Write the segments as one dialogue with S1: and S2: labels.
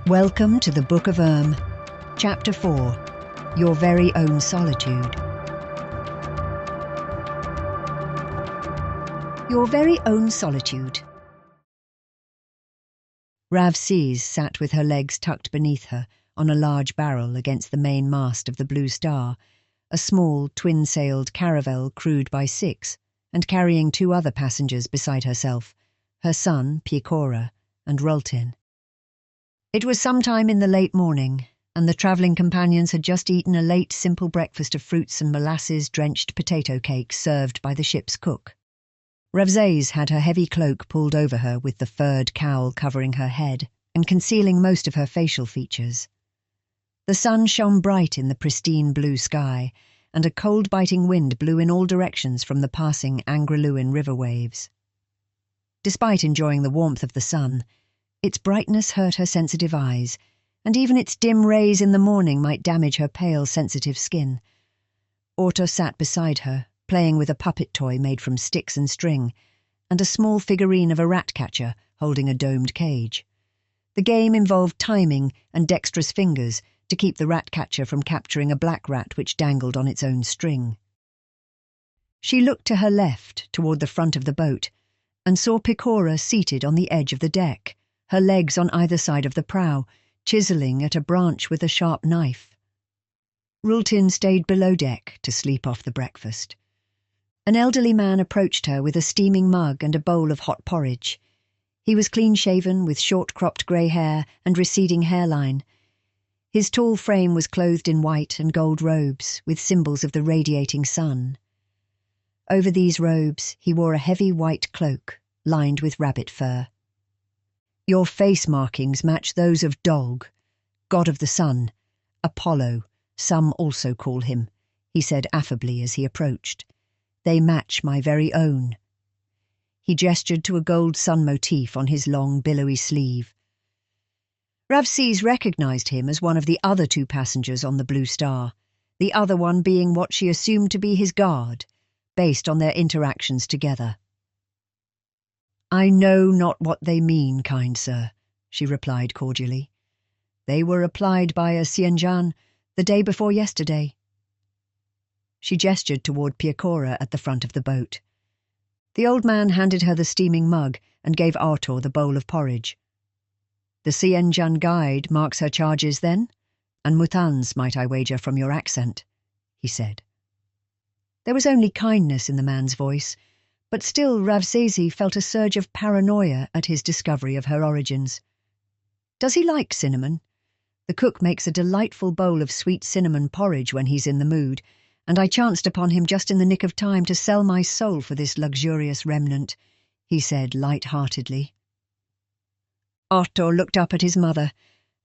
S1: Welcome to the Book of Urm, Chapter 4, Your Very Own Solitude. Your Very Own Solitude. Ravses sat with her legs tucked beneath her on a large barrel against the main mast of the Blue Star, a small twin-sailed caravel crewed by 6 and carrying 2 other passengers beside herself, her son, Piecora, and Rultin. It was sometime in the late morning, and the travelling companions had just eaten a late, simple breakfast of fruits and molasses-drenched potato cake served by the ship's cook. Ravses had her heavy cloak pulled over her with the furred cowl covering her head and concealing most of her facial features. The sun shone bright in the pristine blue sky, and a cold-biting wind blew in all directions from the passing Angriluin river waves. Despite enjoying the warmth of the sun, its brightness hurt her sensitive eyes, and even its dim rays in the morning might damage her pale, sensitive skin. Otto sat beside her, playing with a puppet toy made from sticks and string, and a small figurine of a rat-catcher holding a domed cage. The game involved timing and dexterous fingers to keep the rat-catcher from capturing a black rat which dangled on its own string. She looked to her left, toward the front of the boat, and saw Piecora seated on the edge of the deck, her legs on either side of the prow, chiselling at a branch with a sharp knife. Rultin stayed below deck to sleep off the breakfast. An elderly man approached her with a steaming mug and a bowl of hot porridge. He was clean-shaven, with short-cropped grey hair and receding hairline. His tall frame was clothed in white and gold robes, with symbols of the radiating sun. Over these robes he wore a heavy white cloak, lined with rabbit fur. Your face markings match those of Dog, god of the sun, Apollo, some also call him, he said affably as he approached. They match my very own. He gestured to a gold sun motif on his long, billowy sleeve. Ravses recognized him as one of the other 2 passengers on the Blue Star, the other one being what she assumed to be his guard, based on their interactions together. "I know not what they mean, kind sir," she replied cordially. "They were applied by a Xianjian the day before yesterday." She gestured toward Piecora at the front of the boat. The old man handed her the steaming mug and gave Artur the bowl of porridge. "The Xianjian guide marks her charges, then? And Mutan's, might I wager, from your accent," he said. There was only kindness in the man's voice, but still Ravses felt a surge of paranoia at his discovery of her origins. "Does he like cinnamon? The cook makes a delightful bowl of sweet cinnamon porridge when he's in the mood, and I chanced upon him just in the nick of time to sell my soul for this luxurious remnant," he said light-heartedly. Artur looked up at his mother,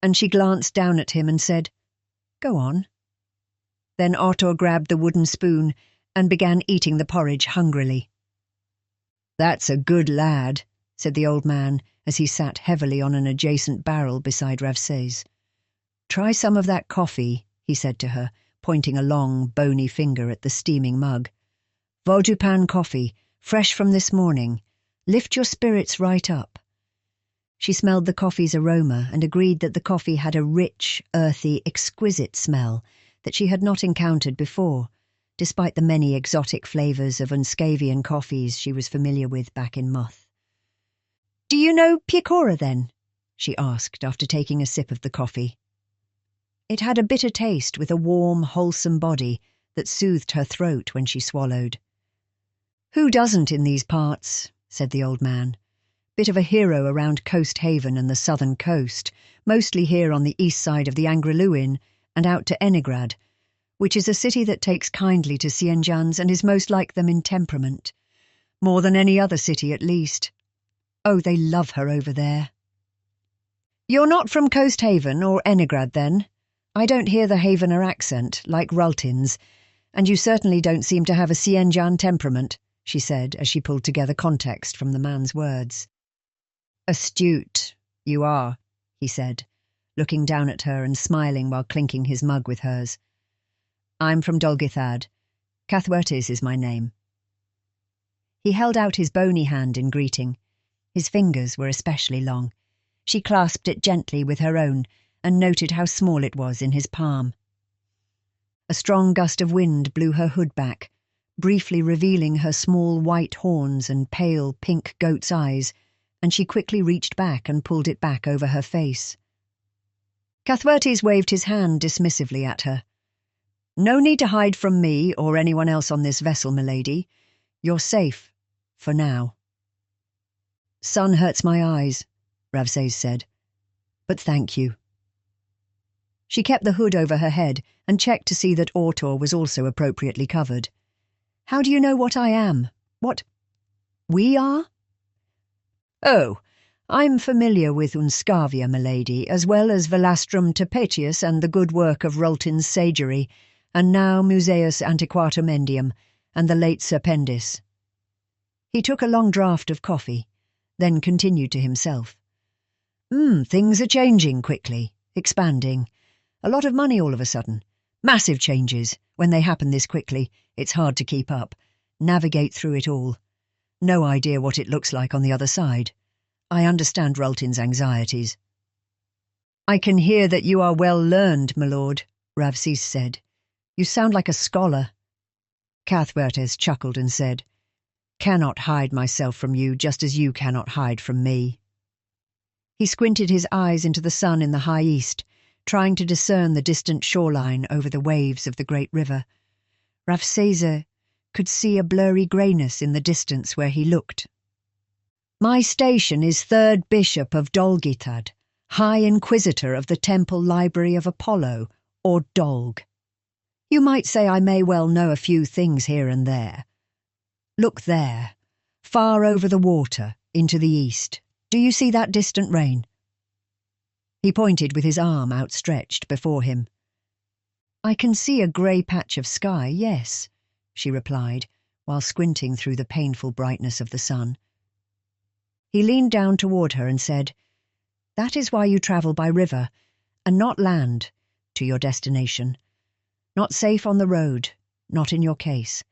S1: and she glanced down at him and said, "Go on." Then Artur grabbed the wooden spoon and began eating the porridge hungrily. "That's a good lad," said the old man as he sat heavily on an adjacent barrel beside Ravses. "Try some of that coffee," he said to her, pointing a long, bony finger at the steaming mug. "Vaudupan coffee, fresh from this morning. Lift your spirits right up." She smelled the coffee's aroma and agreed that the coffee had a rich, earthy, exquisite smell that she had not encountered before, despite the many exotic flavours of Unscavian coffees she was familiar with back in Muth. "Do you know Piecora, then?" she asked after taking a sip of the coffee. It had a bitter taste with a warm, wholesome body that soothed her throat when she swallowed. "Who doesn't in these parts?" said the old man. "Bit of a hero around Coast Haven and the southern coast, mostly here on the east side of the Angriluin and out to Enigrad, which is a city that takes kindly to Xianjians and is most like them in temperament. More than any other city, at least. Oh, they love her over there." "You're not from Coast Haven or Enigrad, then? I don't hear the Havener accent, like Rultin's, and you certainly don't seem to have a Xianjian temperament," she said as she pulled together context from the man's words. "Astute, you are," he said, looking down at her and smiling while clinking his mug with hers. "I'm from Dolgithad. Cathwertis is my name." He held out his bony hand in greeting. His fingers were especially long. She clasped it gently with her own and noted how small it was in his palm. A strong gust of wind blew her hood back, briefly revealing her small white horns and pale pink goat's eyes, and she quickly reached back and pulled it back over her face. Cathwertes waved his hand dismissively at her. "No need to hide from me or anyone else on this vessel, milady. You're safe, for now." "Sun hurts my eyes," Ravsés said, "but thank you." She kept the hood over her head and checked to see that Autor was also appropriately covered. "How do you know what I am? What we are?" "Oh, I'm familiar with Unscavia, milady, as well as Velastrum Tapetius and the good work of Rultin's Sagery, and now Museus Antiquatum Endium, and the late Serpendis." He took a long draught of coffee, then continued to himself. Things are changing quickly, expanding. A lot of money all of a sudden. Massive changes. When they happen this quickly, it's hard to keep up, navigate through it all. No idea what it looks like on the other side. I understand Rultin's anxieties. "I can hear that you are well learned, my lord," Ravsés said. "You sound like a scholar." Cathwertes chuckled and said, "Cannot hide myself from you, just as you cannot hide from me." He squinted his eyes into the sun in the high east, trying to discern the distant shoreline over the waves of the great river. Ravsés could see a blurry greyness in the distance where he looked. "My station is Third Bishop of Dolgithad, High Inquisitor of the Temple Library of Apollo, or Dolg. You might say I may well know a few things here and there. Look there, far over the water, into the east. Do you see that distant rain?" He pointed with his arm outstretched before him. "I can see a grey patch of sky, yes," she replied, while squinting through the painful brightness of the sun. He leaned down toward her and said, "That is why you travel by river, and not land, to your destination. Not safe on the road, not in your case.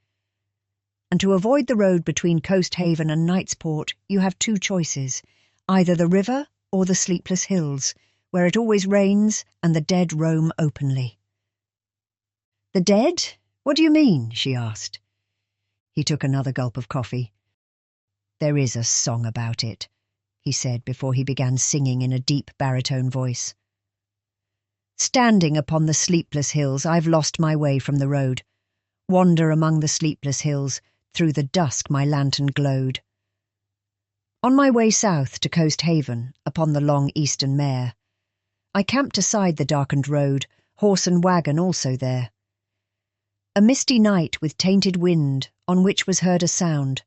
S1: And to avoid the road between Coast Haven and Knightsport, you have two choices, either the river or the sleepless hills, where it always rains and the dead roam openly." "The dead? What do you mean?" she asked. He took another gulp of coffee. "There is a song about it," he said before he began singing in a deep baritone voice. "Standing upon the sleepless hills, I've lost my way from the road. Wander among the sleepless hills, through the dusk my lantern glowed. On my way south to Coast Haven, upon the long eastern mare, I camped aside the darkened road, horse and wagon also there. A misty night with tainted wind, on which was heard a sound.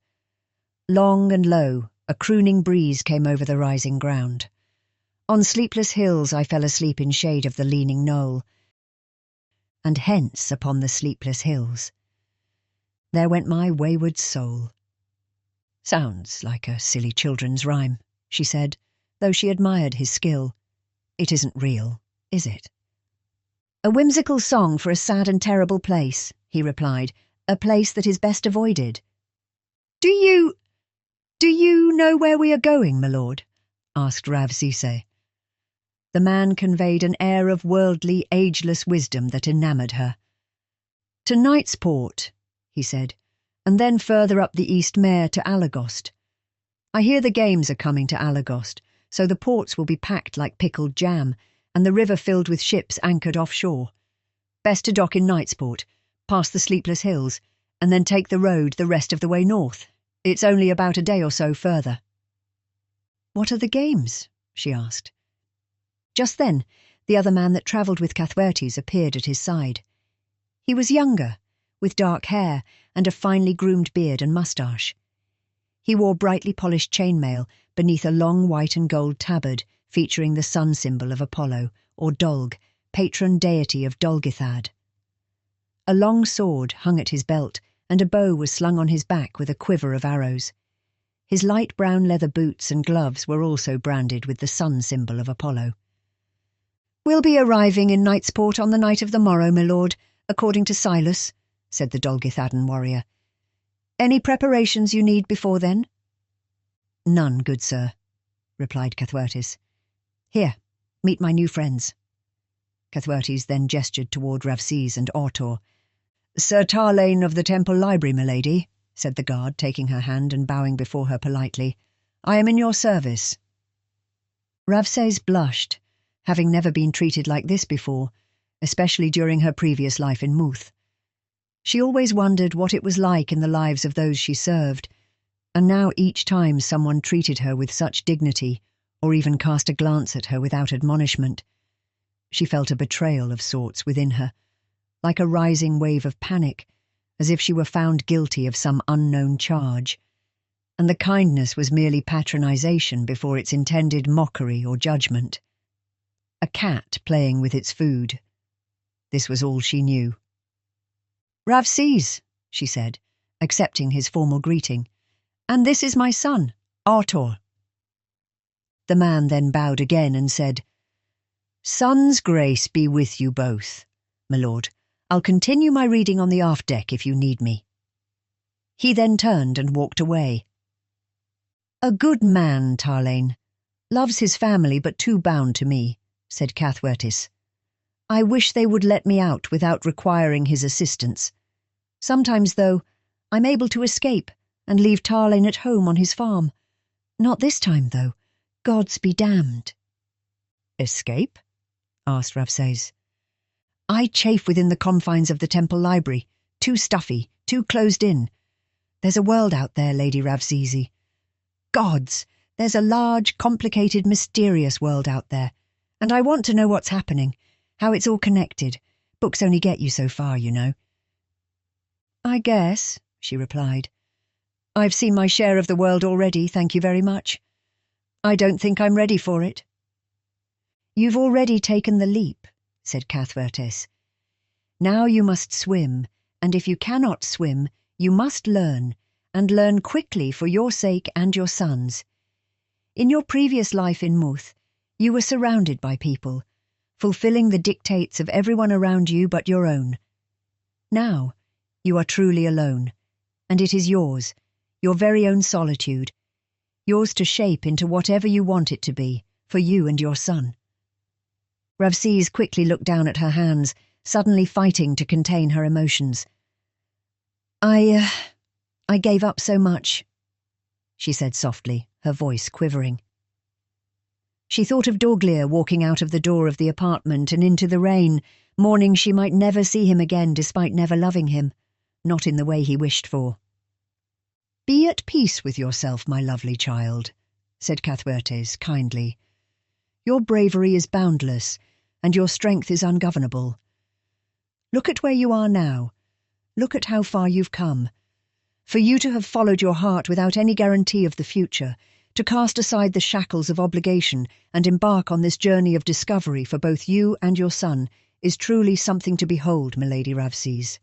S1: Long and low, a crooning breeze came over the rising ground. On sleepless hills I fell asleep in shade of the leaning knoll, and hence upon the sleepless hills there went my wayward soul." "Sounds like a silly children's rhyme," she said, though she admired his skill. "It isn't real, is it?" "A whimsical song for a sad and terrible place," he replied, "a place that is best avoided." Do you know where we are going, my lord?" asked Ravsés. The man conveyed an air of worldly, ageless wisdom that enamoured her. "To Knightsport," he said, "and then further up the East Mare to Alagost. I hear the games are coming to Alagost, so the ports will be packed like pickled jam, and the river filled with ships anchored offshore. Best to dock in Knightsport, past the sleepless hills, and then take the road the rest of the way north. It's only about a day or so further." "What are the games?" she asked. Just then, the other man that travelled with Cathwertes appeared at his side. He was younger, with dark hair and a finely groomed beard and moustache. He wore brightly polished chainmail beneath a long white and gold tabard featuring the sun symbol of Apollo, or Dolg, patron deity of Dolgithad. A long sword hung at his belt, and a bow was slung on his back with a quiver of arrows. His light brown leather boots and gloves were also branded with the sun symbol of Apollo. "We'll be arriving in Knightsport on the night of the morrow, my lord, according to Silas," said the Dolgithadan warrior. "Any preparations you need before then?" "None, good sir," replied Cathwertes. Here, meet my new friends." Cathwertes then gestured toward Ravses and Artor. "Sir Tarlane of the Temple Library, milady," said the guard, taking her hand and bowing before her politely. "I am in your service." Ravses blushed, having never been treated like this before, especially during her previous life in Muth. She always wondered what it was like in the lives of those she served, and now each time someone treated her with such dignity, or even cast a glance at her without admonishment, she felt a betrayal of sorts within her, like a rising wave of panic, as if she were found guilty of some unknown charge, and the kindness was merely patronization before its intended mockery or judgment. A cat playing with its food. This was all she knew. "Ravses," she said, accepting his formal greeting, "and this is my son, Artor." The man then bowed again and said, "Sun's grace be with you both, my lord. I'll continue my reading on the aft deck if you need me." He then turned and walked away. "A good man, Tarlane. Loves his family but too bound to me," said Cathwertes. "I wish they would let me out without requiring his assistance. Sometimes, though, I'm able to escape and leave Tarlane at home on his farm. Not this time, though. Gods be damned." "Escape?" asked Ravses. "I chafe within the confines of the Temple Library. Too stuffy, too closed in. There's a world out there, Lady Ravsesi. Gods! There's a large, complicated, mysterious world out there, and I want to know what's happening, how it's all connected. Books only get you so far, you know." "I guess," she replied. "I've seen my share of the world already, thank you very much. I don't think I'm ready for it." "You've already taken the leap," said Cathwertes. "Now you must swim, and if you cannot swim, you must learn, and learn quickly for your sake and your son's. In your previous life in Muth, you were surrounded by people, fulfilling the dictates of everyone around you but your own. Now, you are truly alone, and it is yours, your very own solitude, yours to shape into whatever you want it to be, for you and your son." Ravses quickly looked down at her hands, suddenly fighting to contain her emotions. I gave up so much," she said softly, her voice quivering. She thought of Dorglir walking out of the door of the apartment and into the rain, mourning she might never see him again despite never loving him, not in the way he wished for. "Be at peace with yourself, my lovely child," said Cathwertes kindly. "Your bravery is boundless, and your strength is ungovernable. Look at where you are now. Look at how far you've come. For you to have followed your heart without any guarantee of the future, to cast aside the shackles of obligation and embark on this journey of discovery for both you and your son, is truly something to behold, milady Ravses.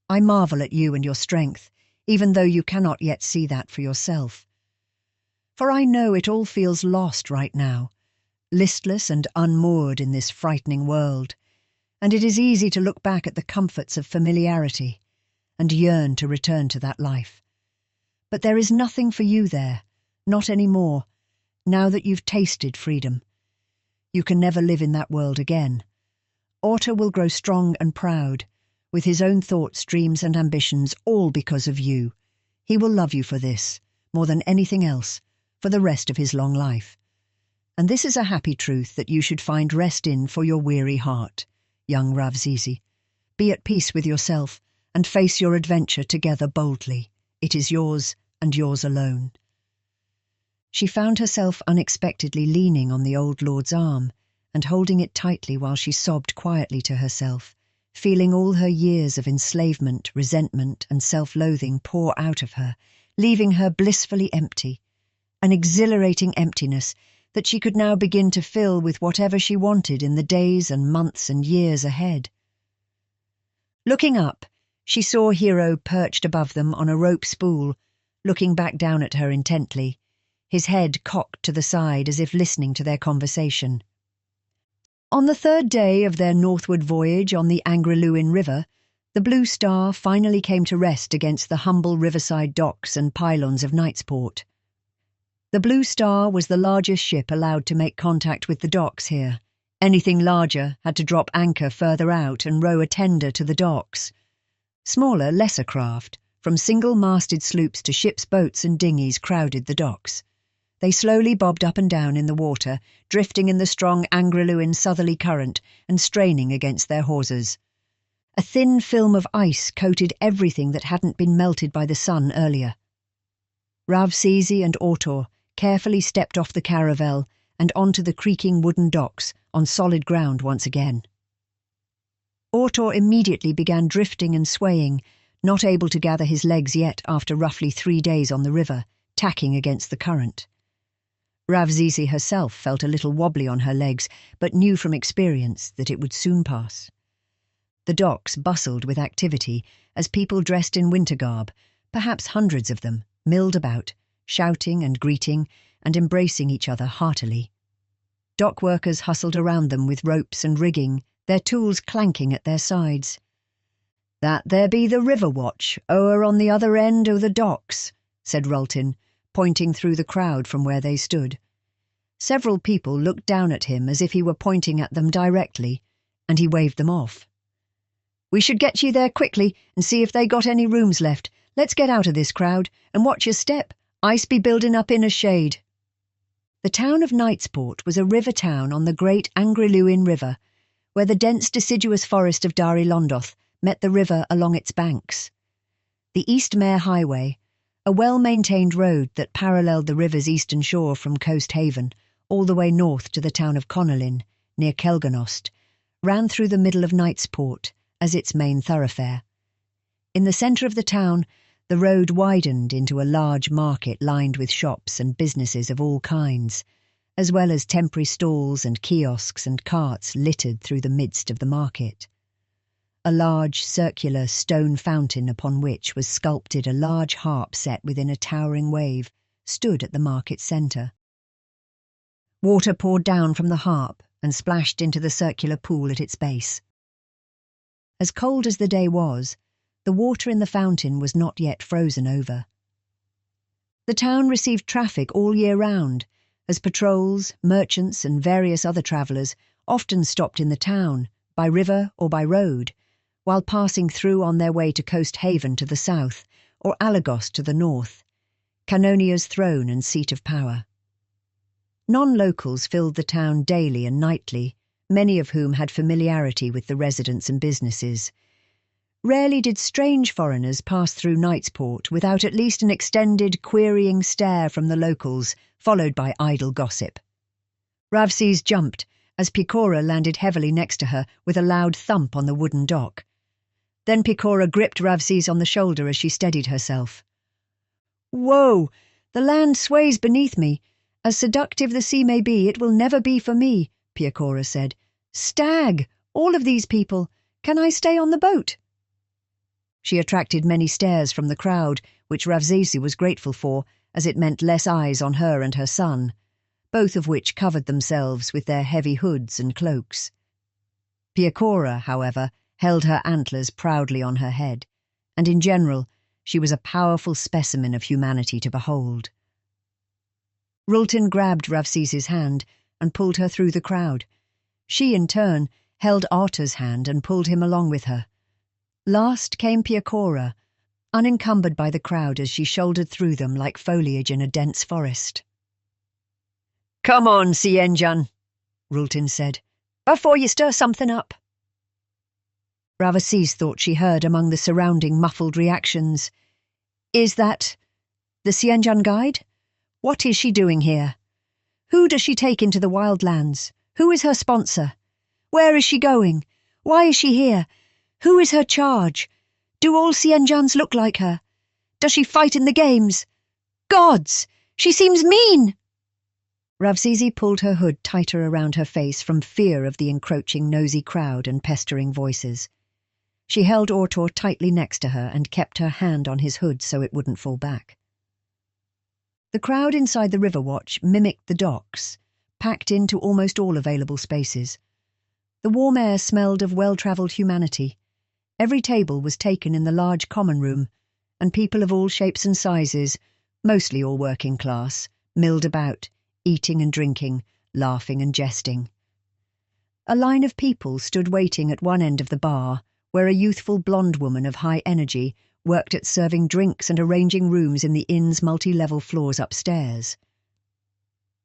S1: I marvel at you and your strength, even though you cannot yet see that for yourself. For I know it all feels lost right now, listless and unmoored in this frightening world, and it is easy to look back at the comforts of familiarity and yearn to return to that life. But there is nothing for you there, not any more, now that you've tasted freedom. You can never live in that world again. Artor will grow strong and proud, with his own thoughts, dreams and ambitions, all because of you. He will love you for this, more than anything else, for the rest of his long life. And this is a happy truth that you should find rest in for your weary heart, young Ravsesi. Be at peace with yourself, and face your adventure together boldly. It is yours, and yours alone." She found herself unexpectedly leaning on the old lord's arm, and holding it tightly while she sobbed quietly to herself, feeling all her years of enslavement, resentment, and self-loathing pour out of her, leaving her blissfully empty, an exhilarating emptiness that she could now begin to fill with whatever she wanted in the days and months and years ahead. Looking up, she saw Hero perched above them on a rope spool, looking back down at her intently, his head cocked to the side as if listening to their conversation. On the third day of their northward voyage on the Angriluin River, the Blue Star finally came to rest against the humble riverside docks and pylons of Knightsport. The Blue Star was the largest ship allowed to make contact with the docks here. Anything larger had to drop anchor further out and row a tender to the docks. Smaller, lesser craft, from single-masted sloops to ships' boats and dinghies, crowded the docks. They slowly bobbed up and down in the water, drifting in the strong Angriluin southerly current and straining against their hawsers. A thin film of ice coated everything that hadn't been melted by the sun earlier. Ravsesi and Ortor carefully stepped off the caravel and onto the creaking wooden docks on solid ground once again. Ortor immediately began drifting and swaying, not able to gather his legs yet after roughly 3 days on the river, tacking against the current. Ravsesi herself felt a little wobbly on her legs, but knew from experience that it would soon pass. The docks bustled with activity as people dressed in winter garb, perhaps hundreds of them, milled about, shouting and greeting and embracing each other heartily. Dock workers hustled around them with ropes and rigging, their tools clanking at their sides. "That there be the River Watch, o'er on the other end o' the docks," said Rultin, pointing through the crowd from where they stood. Several people looked down at him as if he were pointing at them directly, and he waved them off. "We should get ye there quickly and see if they got any rooms left. Let's get out of this crowd, and watch your step. Ice be building up in a shade." The town of Knightsport was a river town on the great Angriluin River, where the dense deciduous forest of Dari Londoth met the river along its banks. The Eastmere Highway, a well-maintained road that paralleled the river's eastern shore from Coast Haven all the way north to the town of Connolin, near Kelganost, ran through the middle of Knightsport as its main thoroughfare. In the centre of the town, the road widened into a large market lined with shops and businesses of all kinds, as well as temporary stalls and kiosks and carts littered through the midst of the market. A large circular stone fountain upon which was sculpted a large harp set within a towering wave stood at the market centre. Water poured down from the harp and splashed into the circular pool at its base. As cold as the day was, the water in the fountain was not yet frozen over. The town received traffic all year round, as patrols, merchants and various other travellers often stopped in the town, by river or by road, while passing through on their way to Coast Haven to the south, or Alagos to the north, Cannonia's throne and seat of power. Non-locals filled the town daily and nightly, many of whom had familiarity with the residents and businesses. Rarely did strange foreigners pass through Knightsport without at least an extended, querying stare from the locals, followed by idle gossip. Ravses jumped as Piecora landed heavily next to her with a loud thump on the wooden dock. Then Piecora gripped Ravses on the shoulder as she steadied herself. "Whoa! The land sways beneath me. As seductive the sea may be, it will never be for me," Piecora said. "Stag! All of these people! Can I stay on the boat?" She attracted many stares from the crowd, which Ravsesi was grateful for, as it meant less eyes on her and her son, both of which covered themselves with their heavy hoods and cloaks. Piecora, however, held her antlers proudly on her head, and in general she was a powerful specimen of humanity to behold. Rultin grabbed Ravsesi's hand and pulled her through the crowd. She, in turn, held Arta's hand and pulled him along with her. Last came Piecora, unencumbered by the crowd as she shouldered through them like foliage in a dense forest. "Come on, Sienjan," Rultin said, "before you stir something up." Ravses thought she heard among the surrounding muffled reactions. "Is that the Sienjan guide? What is she doing here? Who does she take into the wildlands? Who is her sponsor? Where is she going? Why is she here? Who is her charge? Do all Sienjans look like her? Does she fight in the games? Gods! She seems mean!" Ravsesi pulled her hood tighter around her face from fear of the encroaching nosy crowd and pestering voices. She held Ortor tightly next to her and kept her hand on his hood so it wouldn't fall back. The crowd inside the River Watch mimicked the docks, packed into almost all available spaces. The warm air smelled of well-travelled humanity. Every table was taken in the large common room, and people of all shapes and sizes, mostly all working class, milled about, eating and drinking, laughing and jesting. A line of people stood waiting at one end of the bar, where a youthful blonde woman of high energy worked at serving drinks and arranging rooms in the inn's multi-level floors upstairs.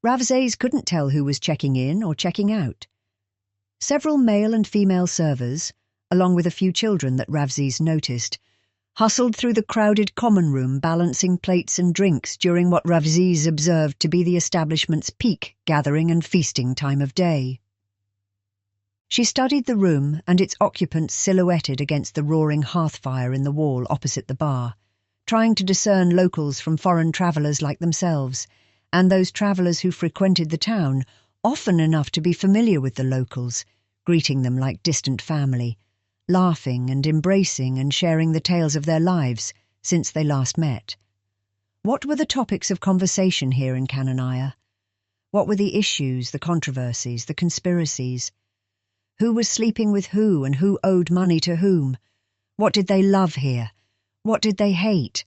S1: Ravzes couldn't tell who was checking in or checking out. Several male and female servers, along with a few children that Ravzes noticed, hustled through the crowded common room balancing plates and drinks during what Ravzes observed to be the establishment's peak gathering and feasting time of day. She studied the room and its occupants silhouetted against the roaring hearth fire in the wall opposite the bar, trying to discern locals from foreign travellers like themselves, and those travellers who frequented the town often enough to be familiar with the locals, greeting them like distant family, laughing and embracing and sharing the tales of their lives since they last met. What were the topics of conversation here in Kananaya? What were the issues, the controversies, the conspiracies? Who was sleeping with who and who owed money to whom? What did they love here? What did they hate?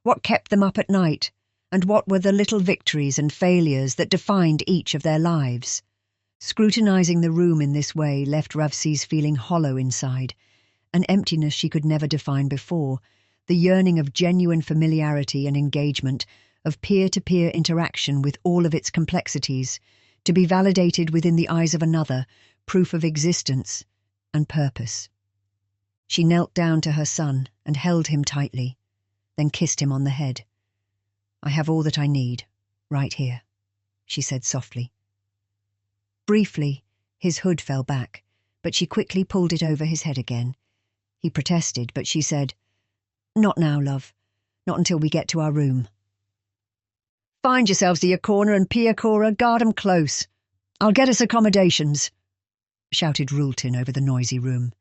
S1: What kept them up at night? And what were the little victories and failures that defined each of their lives? Scrutinizing the room in this way left Ravzes feeling hollow inside, an emptiness she could never define before, the yearning of genuine familiarity and engagement, of peer-to-peer interaction with all of its complexities, to be validated within the eyes of another, proof of existence and purpose. She knelt down to her son and held him tightly, then kissed him on the head. "I have all that I need, right here," she said softly. Briefly, his hood fell back, but she quickly pulled it over his head again. He protested, but she said, "Not now, love. Not until we get to our room." "Find yourselves to your corner and Piecora, guard 'em close. I'll get us accommodations," shouted Rultin over the noisy room.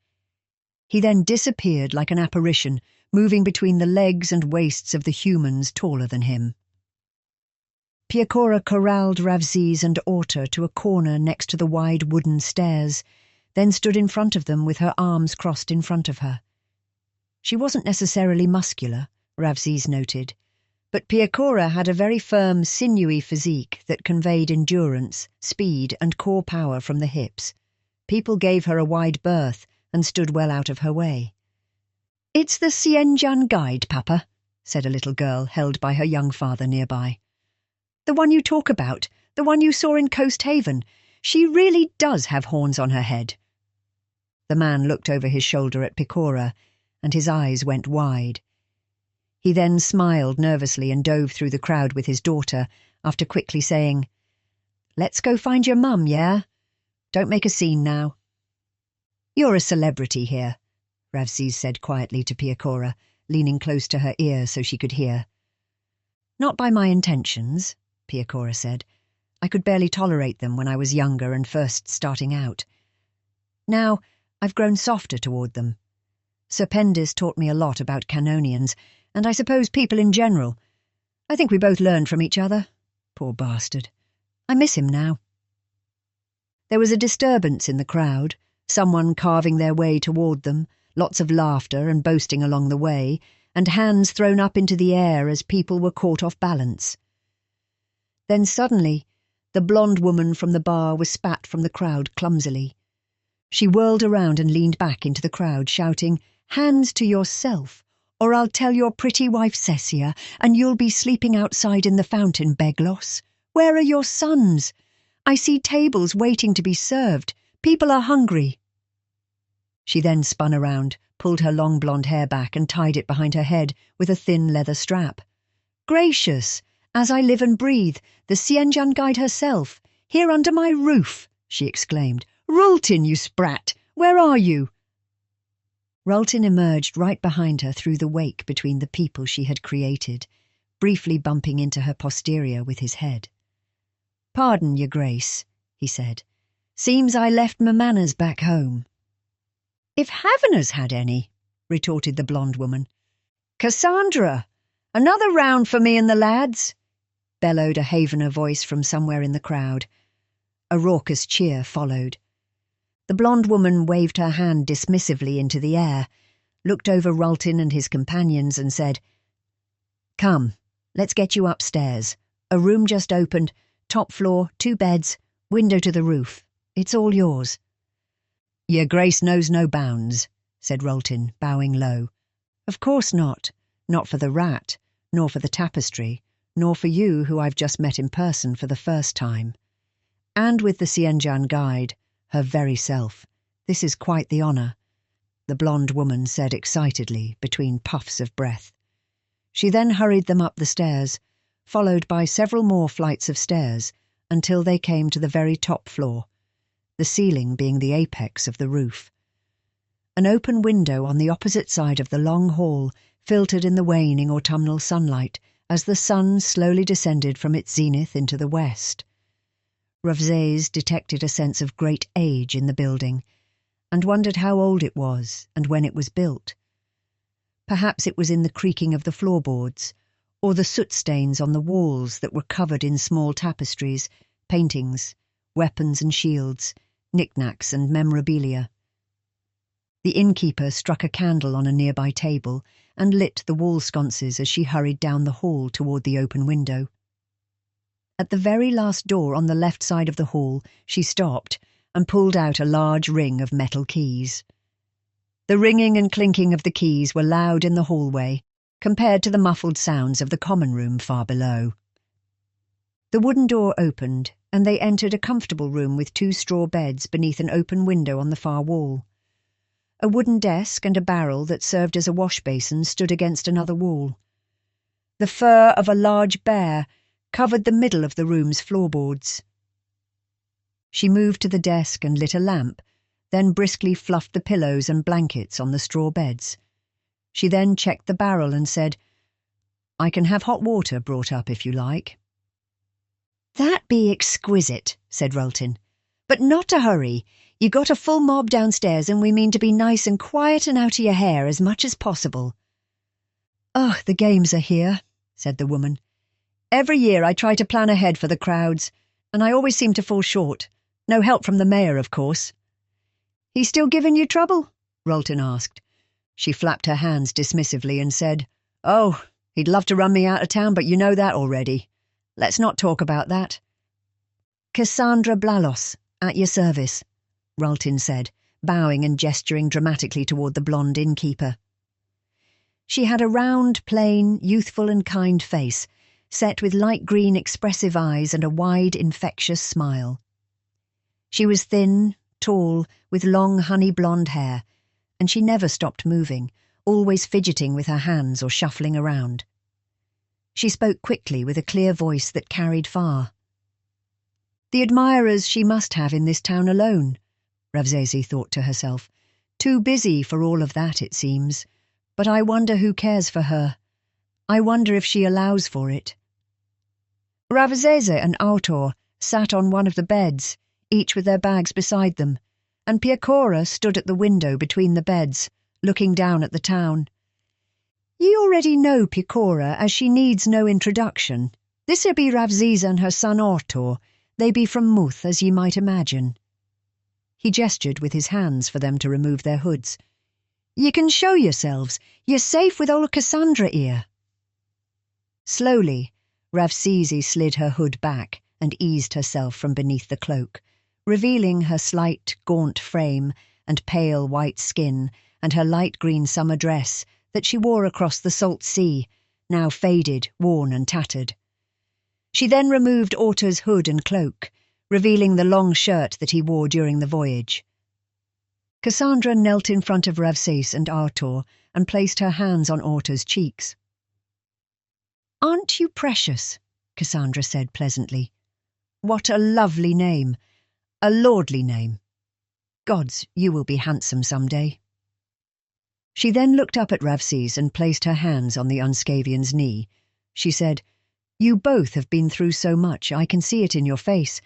S1: He then disappeared like an apparition, moving between the legs and waists of the humans taller than him. Piecora corralled Ravzes and Orta to a corner next to the wide wooden stairs, then stood in front of them with her arms crossed in front of her. She wasn't necessarily muscular, Ravzes noted, but Piecora had a very firm, sinewy physique that conveyed endurance, speed and core power from the hips. People gave her a wide berth and stood well out of her way. "It's the Xianjian guide, Papa," said a little girl held by her young father nearby. "The one you talk about, the one you saw in Coast Haven. She really does have horns on her head." The man looked over his shoulder at Piecora, and his eyes went wide. He then smiled nervously and dove through the crowd with his daughter, after quickly saying, "Let's go find your mum, yeah? Don't make a scene now." "You're a celebrity here," Ravzes said quietly to Piecora, leaning close to her ear so she could hear. "Not by my intentions," Piecora said. "I could barely tolerate them when I was younger and first starting out. Now, I've grown softer toward them. Serpendis taught me a lot about Canonians, and I suppose people in general. I think we both learned from each other. Poor bastard. I miss him now." There was a disturbance in the crowd, someone carving their way toward them, lots of laughter and boasting along the way, and hands thrown up into the air as people were caught off balance. Then suddenly, the blonde woman from the bar was spat from the crowd clumsily. She whirled around and leaned back into the crowd, shouting, "Hands to yourself, or I'll tell your pretty wife Cessia, and you'll be sleeping outside in the fountain, Beglos. Where are your sons? I see tables waiting to be served. People are hungry." She then spun around, pulled her long blonde hair back and tied it behind her head with a thin leather strap. "Gracious! As I live and breathe, the Xianjian guide herself, here under my roof," she exclaimed. "Rultin, you sprat! Where are you?" Rultin emerged right behind her through the wake between the people she had created, briefly bumping into her posterior with his head. "Pardon, your grace," he said. "Seems I left my manners back home." "If Havanna's had any," retorted the blonde woman. "Cassandra! Another round for me and the lads!" bellowed a Havener voice from somewhere in the crowd. A raucous cheer followed. The blonde woman waved her hand dismissively into the air, looked over Rultin and his companions and said, "Come, let's get you upstairs. A room just opened, top floor, 2 beds, window to the roof. It's all yours." "Your grace knows no bounds," said Roltin, bowing low. "Of course not. Not for the rat, nor for the tapestry, nor for you who I've just met in person for the first time. And with the Xianjian guide, her very self. This is quite the honour," the blonde woman said excitedly between puffs of breath. She then hurried them up the stairs, followed by several more flights of stairs, until they came to the very top floor, the ceiling being the apex of the roof. An open window on the opposite side of the long hall filtered in the waning autumnal sunlight as the sun slowly descended from its zenith into the west. Ravsez detected a sense of great age in the building, and wondered how old it was and when it was built. Perhaps it was in the creaking of the floorboards, or the soot stains on the walls that were covered in small tapestries, paintings, weapons and shields, knickknacks and memorabilia. The innkeeper struck a candle on a nearby table and lit the wall sconces as she hurried down the hall toward the open window. At the very last door on the left side of the hall, she stopped and pulled out a large ring of metal keys. The ringing and clinking of the keys were loud in the hallway, compared to the muffled sounds of the common room far below. The wooden door opened, and they entered a comfortable room with 2 straw beds beneath an open window on the far wall. A wooden desk and a barrel that served as a wash basin stood against another wall. The fur of a large bear covered the middle of the room's floorboards. She moved to the desk and lit a lamp, then briskly fluffed the pillows and blankets on the straw beds. She then checked the barrel and said, "I can have hot water brought up if you like." "That be exquisite," said Roltin. "But not to hurry. You got a full mob downstairs and we mean to be nice and quiet and out of your hair as much as possible." "Oh, the games are here," said the woman. "Every year I try to plan ahead for the crowds, and I always seem to fall short. No help from the mayor, of course." "He still giving you trouble?" Roltin asked. She flapped her hands dismissively and said, "Oh, he'd love to run me out of town, but you know that already. Let's not talk about that." "Cassandra Blalos, at your service," Roltin said, bowing and gesturing dramatically toward the blonde innkeeper. She had a round, plain, youthful and kind face, set with light green expressive eyes and a wide, infectious smile. She was thin, tall, with long honey blonde hair, and she never stopped moving, always fidgeting with her hands or shuffling around. She spoke quickly with a clear voice that carried far. "The admirers she must have in this town alone," Ravsesi thought to herself. "Too busy for all of that, it seems. But I wonder who cares for her. I wonder if she allows for it." Ravsesi and Autor sat on one of the beds, each with their bags beside them, and Piecora stood at the window between the beds, looking down at the town. "Ye already know Piecora, as she needs no introduction. This'll be Ravziza and her son Autor. They be from Muth, as ye might imagine." He gestured with his hands for them to remove their hoods. "Ye can show yourselves. You're safe with old Cassandra here." Slowly, Ravsesi slid her hood back and eased herself from beneath the cloak, revealing her slight, gaunt frame and pale white skin and her light green summer dress that she wore across the salt sea, now faded, worn and tattered. She then removed Autor's hood and cloak, revealing the long shirt that he wore during the voyage. Cassandra knelt in front of Ravsesi and Autor and placed her hands on Autor's cheeks. "Aren't you precious?" Cassandra said pleasantly. "What a lovely name! A lordly name. Gods, you will be handsome some day." She then looked up at Ravsesi and placed her hands on the Unscavian's knee. She said, "You both have been through so much, I can see it in your face.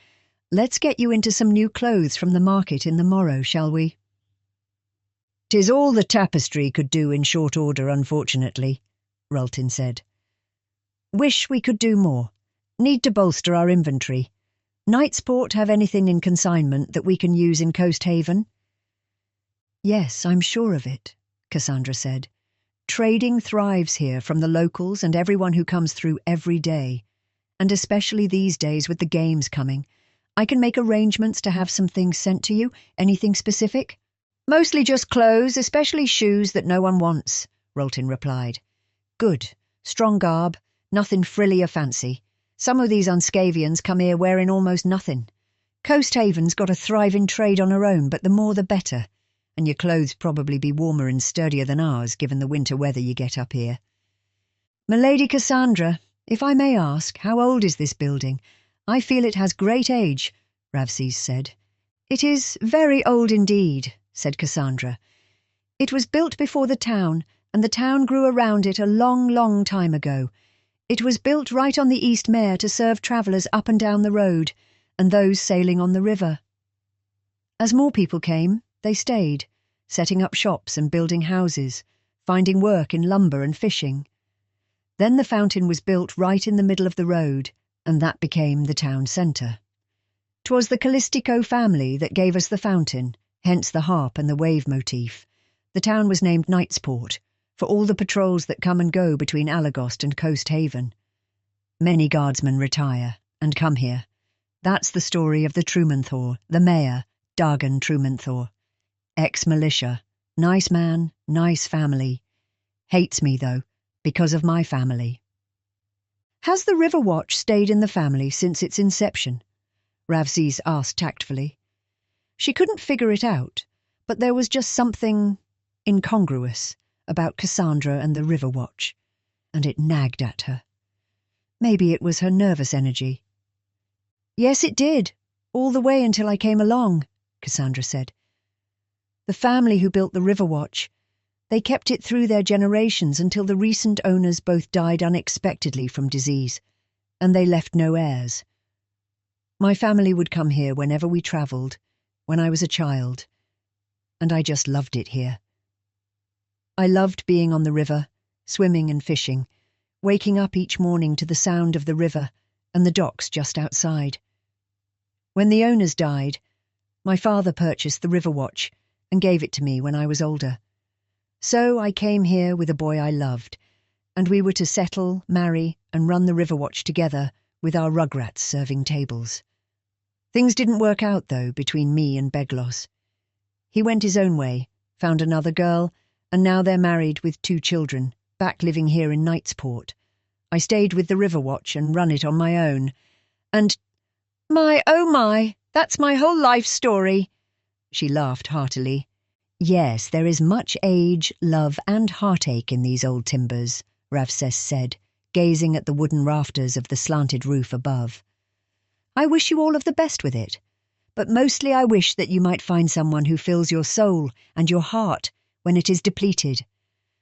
S1: Let's get you into some new clothes from the market in the morrow, shall we?" "'Tis all the tapestry could do in short order, unfortunately," Roltin said. "Wish we could do more. Need to bolster our inventory. Knightsport have anything in consignment that we can use in Coast Haven?" "Yes, I'm sure of it," Cassandra said. "Trading thrives here from the locals and everyone who comes through every day. And especially these days with the games coming. I can make arrangements to have some things sent to you. Anything specific? Mostly just clothes, especially shoes that no one wants, Rolton replied. Good. Strong garb. Nothing frilly or fancy. Some of these Unscavians come here wearing almost nothing. Coast Haven's got a thriving trade on her own, but the more the better. And your clothes probably be warmer and sturdier than ours, given the winter weather you get up here. Milady Cassandra, if I may ask, how old is this building? I feel it has great age, Ravses said. It is very old indeed, said Cassandra. It was built before the town, and the town grew around it a long, long time ago. It was built right on the East Mare to serve travellers up and down the road, and those sailing on the river. As more people came, they stayed, setting up shops and building houses, finding work in lumber and fishing. Then the fountain was built right in the middle of the road, and that became the town centre. 'Twas the Callistico family that gave us the fountain, hence the harp and the wave motif. The town was named Knightsport, for all the patrols that come and go between Alagost and Coast Haven. Many guardsmen retire and come here. That's the story of the Trumanthor, the mayor, Dagon Trumanthor. Ex-militia, nice man, nice family. Hates me, though, because of my family. Has the River Watch stayed in the family since its inception? Ravses asked tactfully. She couldn't figure it out, but there was just something incongruous about Cassandra and the River Watch, and it nagged at her. Maybe it was her nervous energy. Yes, it did, all the way until I came along, Cassandra said. The family who built the River Watch, they kept it through their generations until the recent owners both died unexpectedly from disease, and they left no heirs. My family would come here whenever we travelled, when I was a child, and I just loved it here. I loved being on the river, swimming and fishing, waking up each morning to the sound of the river and the docks just outside. When the owners died, my father purchased the River Watch and gave it to me when I was older. So I came here with a boy I loved, and we were to settle, marry, and run the River Watch together with our rugrats serving tables. Things didn't work out, though, between me and Beglos. He went his own way, found another girl, and now they're married with 2 children, back living here in Knightsport. I stayed with the River Watch and run it on my own. And, oh my, that's my whole life story. She laughed heartily. Yes, there is much age, love, and heartache in these old timbers, Ravses said, gazing at the wooden rafters of the slanted roof above. I wish you all of the best with it, but mostly I wish that you might find someone who fills your soul and your heart when it is depleted.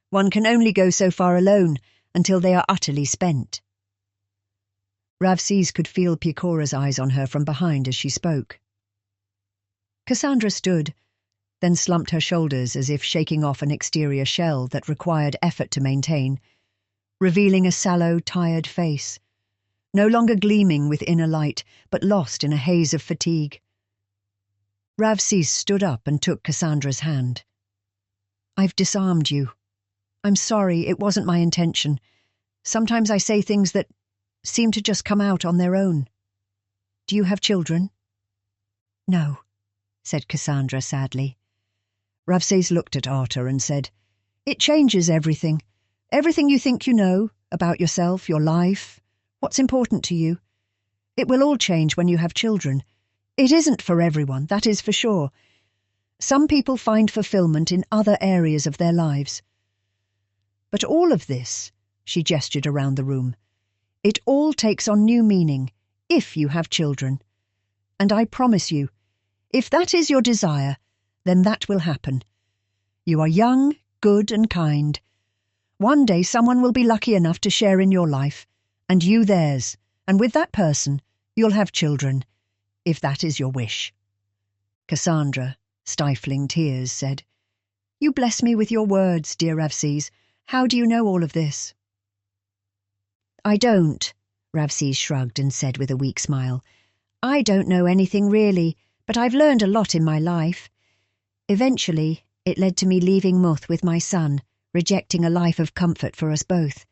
S1: One can only go so far alone until they are utterly spent. Ravses could feel Piecora's eyes on her from behind as she spoke. Cassandra stood, then slumped her shoulders as if shaking off an exterior shell that required effort to maintain, revealing a sallow, tired face, no longer gleaming with inner light, but lost in a haze of fatigue. Ravses stood up and took Cassandra's hand. I've disarmed you. I'm sorry, it wasn't my intention. Sometimes I say things that seem to just come out on their own. Do you have children? No, said Cassandra sadly. Ravses looked at Arthur and said, It changes everything. Everything you think you know, about yourself, your life, what's important to you. It will all change when you have children. It isn't for everyone, that is for sure. Some people find fulfillment in other areas of their lives. But all of this, she gestured around the room, it all takes on new meaning if you have children. And I promise you, if that is your desire, then that will happen. You are young, good and kind. One day someone will be lucky enough to share in your life, and you theirs, and with that person you'll have children, if that is your wish. Cassandra, stifling tears, said, You bless me with your words, dear Ravses. How do you know all of this? I don't, Ravses shrugged and said with a weak smile. I don't know anything really, but I've learned a lot in my life. Eventually, it led to me leaving Muth with my son, rejecting a life of comfort for us both.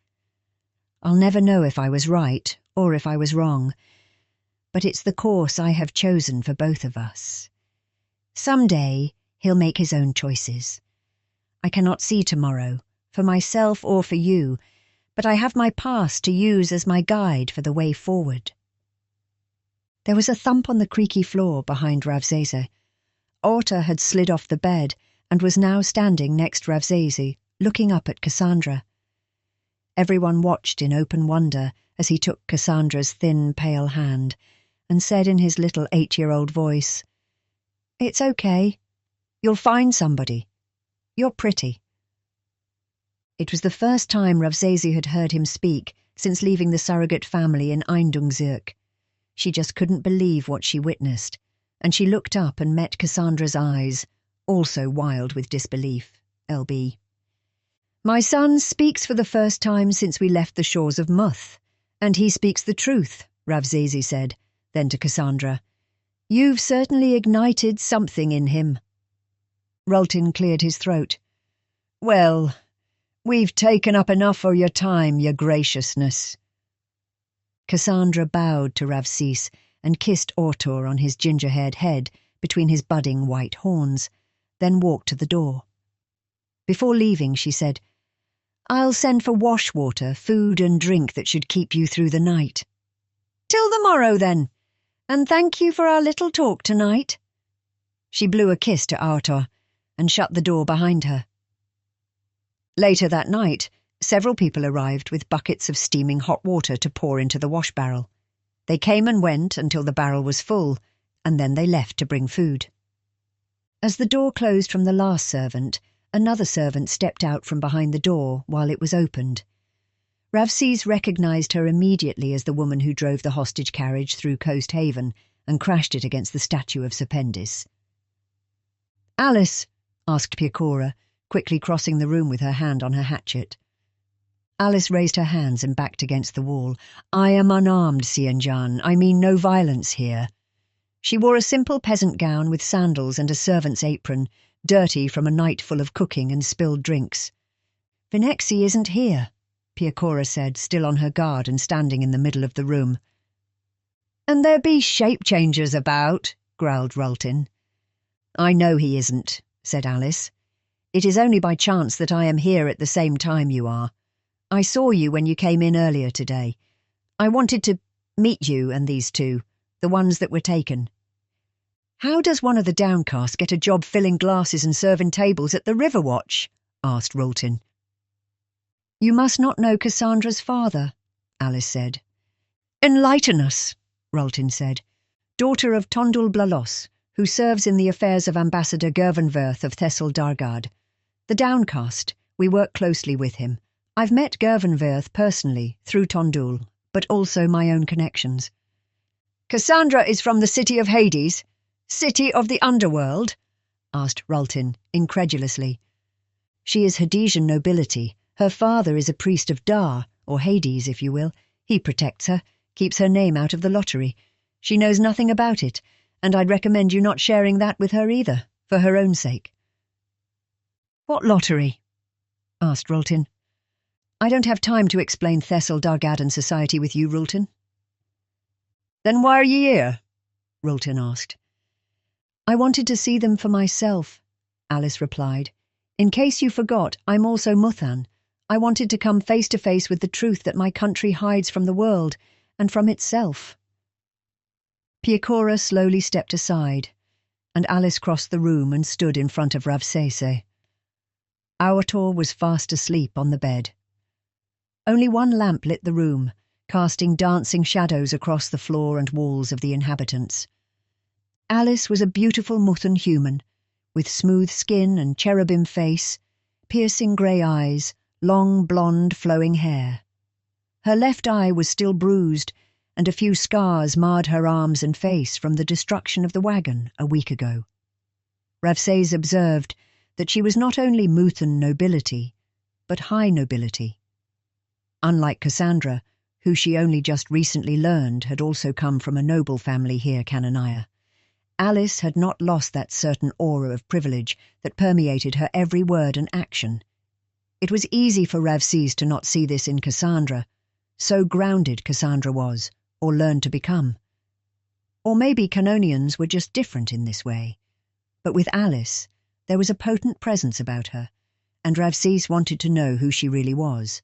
S1: I'll never know if I was right or if I was wrong, but it's the course I have chosen for both of us. Someday he'll make his own choices. I cannot see tomorrow, for myself or for you, but I have my past to use as my guide for the way forward." There was a thump on the creaky floor behind Ravsese. Orta had slid off the bed and was now standing next Ravsese, looking up at Cassandra. Everyone watched in open wonder as he took Cassandra's thin, pale hand and said in his little 8-year-old voice, "It's okay. You'll find somebody. You're pretty." It was the first time Ravsese had heard him speak since leaving the surrogate family in Eindungzirk. She just couldn't believe what she witnessed, and she looked up and met Cassandra's eyes, also wild with disbelief. LB. "My son speaks for the first time since we left the shores of Muth, and he speaks the truth," Ravsese said, then to Cassandra, "You've certainly ignited something in him." Rultin cleared his throat. "Well, we've taken up enough of your time, your graciousness." Cassandra bowed to Ravsese and kissed Ortor on his ginger-haired head between his budding white horns, then walked to the door. Before leaving, she said, "I'll send for wash water, food and drink that should keep you through the night." "Till the morrow, then, and thank you for our little talk tonight." She blew a kiss to Ortor and shut the door behind her. Later that night, several people arrived with buckets of steaming hot water to pour into the wash barrel. They came and went until the barrel was full, and then they left to bring food. As the door closed from the last servant, another servant stepped out from behind the door while it was opened. Ravsese recognised her immediately as the woman who drove the hostage carriage through Coast Haven and crashed it against the statue of Serpendis. "Alice?" asked Piecora, quickly crossing the room with her hand on her hatchet. Alice raised her hands and backed against the wall. "I am unarmed, Sianjan. I mean no violence here." She wore a simple peasant gown with sandals and a servant's apron, dirty from a night full of cooking and spilled drinks. "Vinexi isn't here," Piecora said, still on her guard and standing in the middle of the room. "And there be shape-changers about," growled Rultin. "I know he isn't," said Alice. "It is only by chance that I am here at the same time you are. I saw you when you came in earlier today. I wanted to meet you and these two, the ones that were taken." "How does one of the downcast get a job filling glasses and serving tables at the River Watch?" asked Rultin. "You must not know Cassandra's father," Alice said. "Enlighten us," Rultin said. "Daughter of Tondul Blalos, who serves in the affairs of Ambassador Gervenwerth of Thessal Dargad. The downcast, we work closely with him. I've met Gervenwerth personally, through Tondul, but also my own connections." "Cassandra is from the city of Hades? City of the underworld?" asked Rultin, incredulously. "She is Hadesian nobility. Her father is a priest of Dar, or Hades, if you will. He protects her, keeps her name out of the lottery. She knows nothing about it, and I'd recommend you not sharing that with her either, for her own sake." "What lottery?" asked Rultin. "I don't have time to explain Thessal Dargadan society with you, Rultin." "Then why are ye here?" Rultin asked. "I wanted to see them for myself," Alice replied. "In case you forgot, I'm also Muthan. I wanted to come face to face with the truth that my country hides from the world, and from itself." Piecora slowly stepped aside, and Alice crossed the room and stood in front of Ravsese. Auator was fast asleep on the bed. Only one lamp lit the room, casting dancing shadows across the floor and walls of the inhabitants. Alice was a beautiful Muthan human, with smooth skin and cherubim face, piercing grey eyes, long blonde flowing hair. Her left eye was still bruised, and a few scars marred her arms and face from the destruction of the wagon a week ago. Ravsese observed that she was not only Muthan nobility, but high nobility. Unlike Cassandra, who she only just recently learned had also come from a noble family here, Canania, Alice had not lost that certain aura of privilege that permeated her every word and action. It was easy for Ravsese to not see this in Cassandra, So grounded Cassandra was, or learned to become. Or maybe Canonians were just different in this way. But with Alice, there was a potent presence about her, and Ravsis wanted to know who she really was.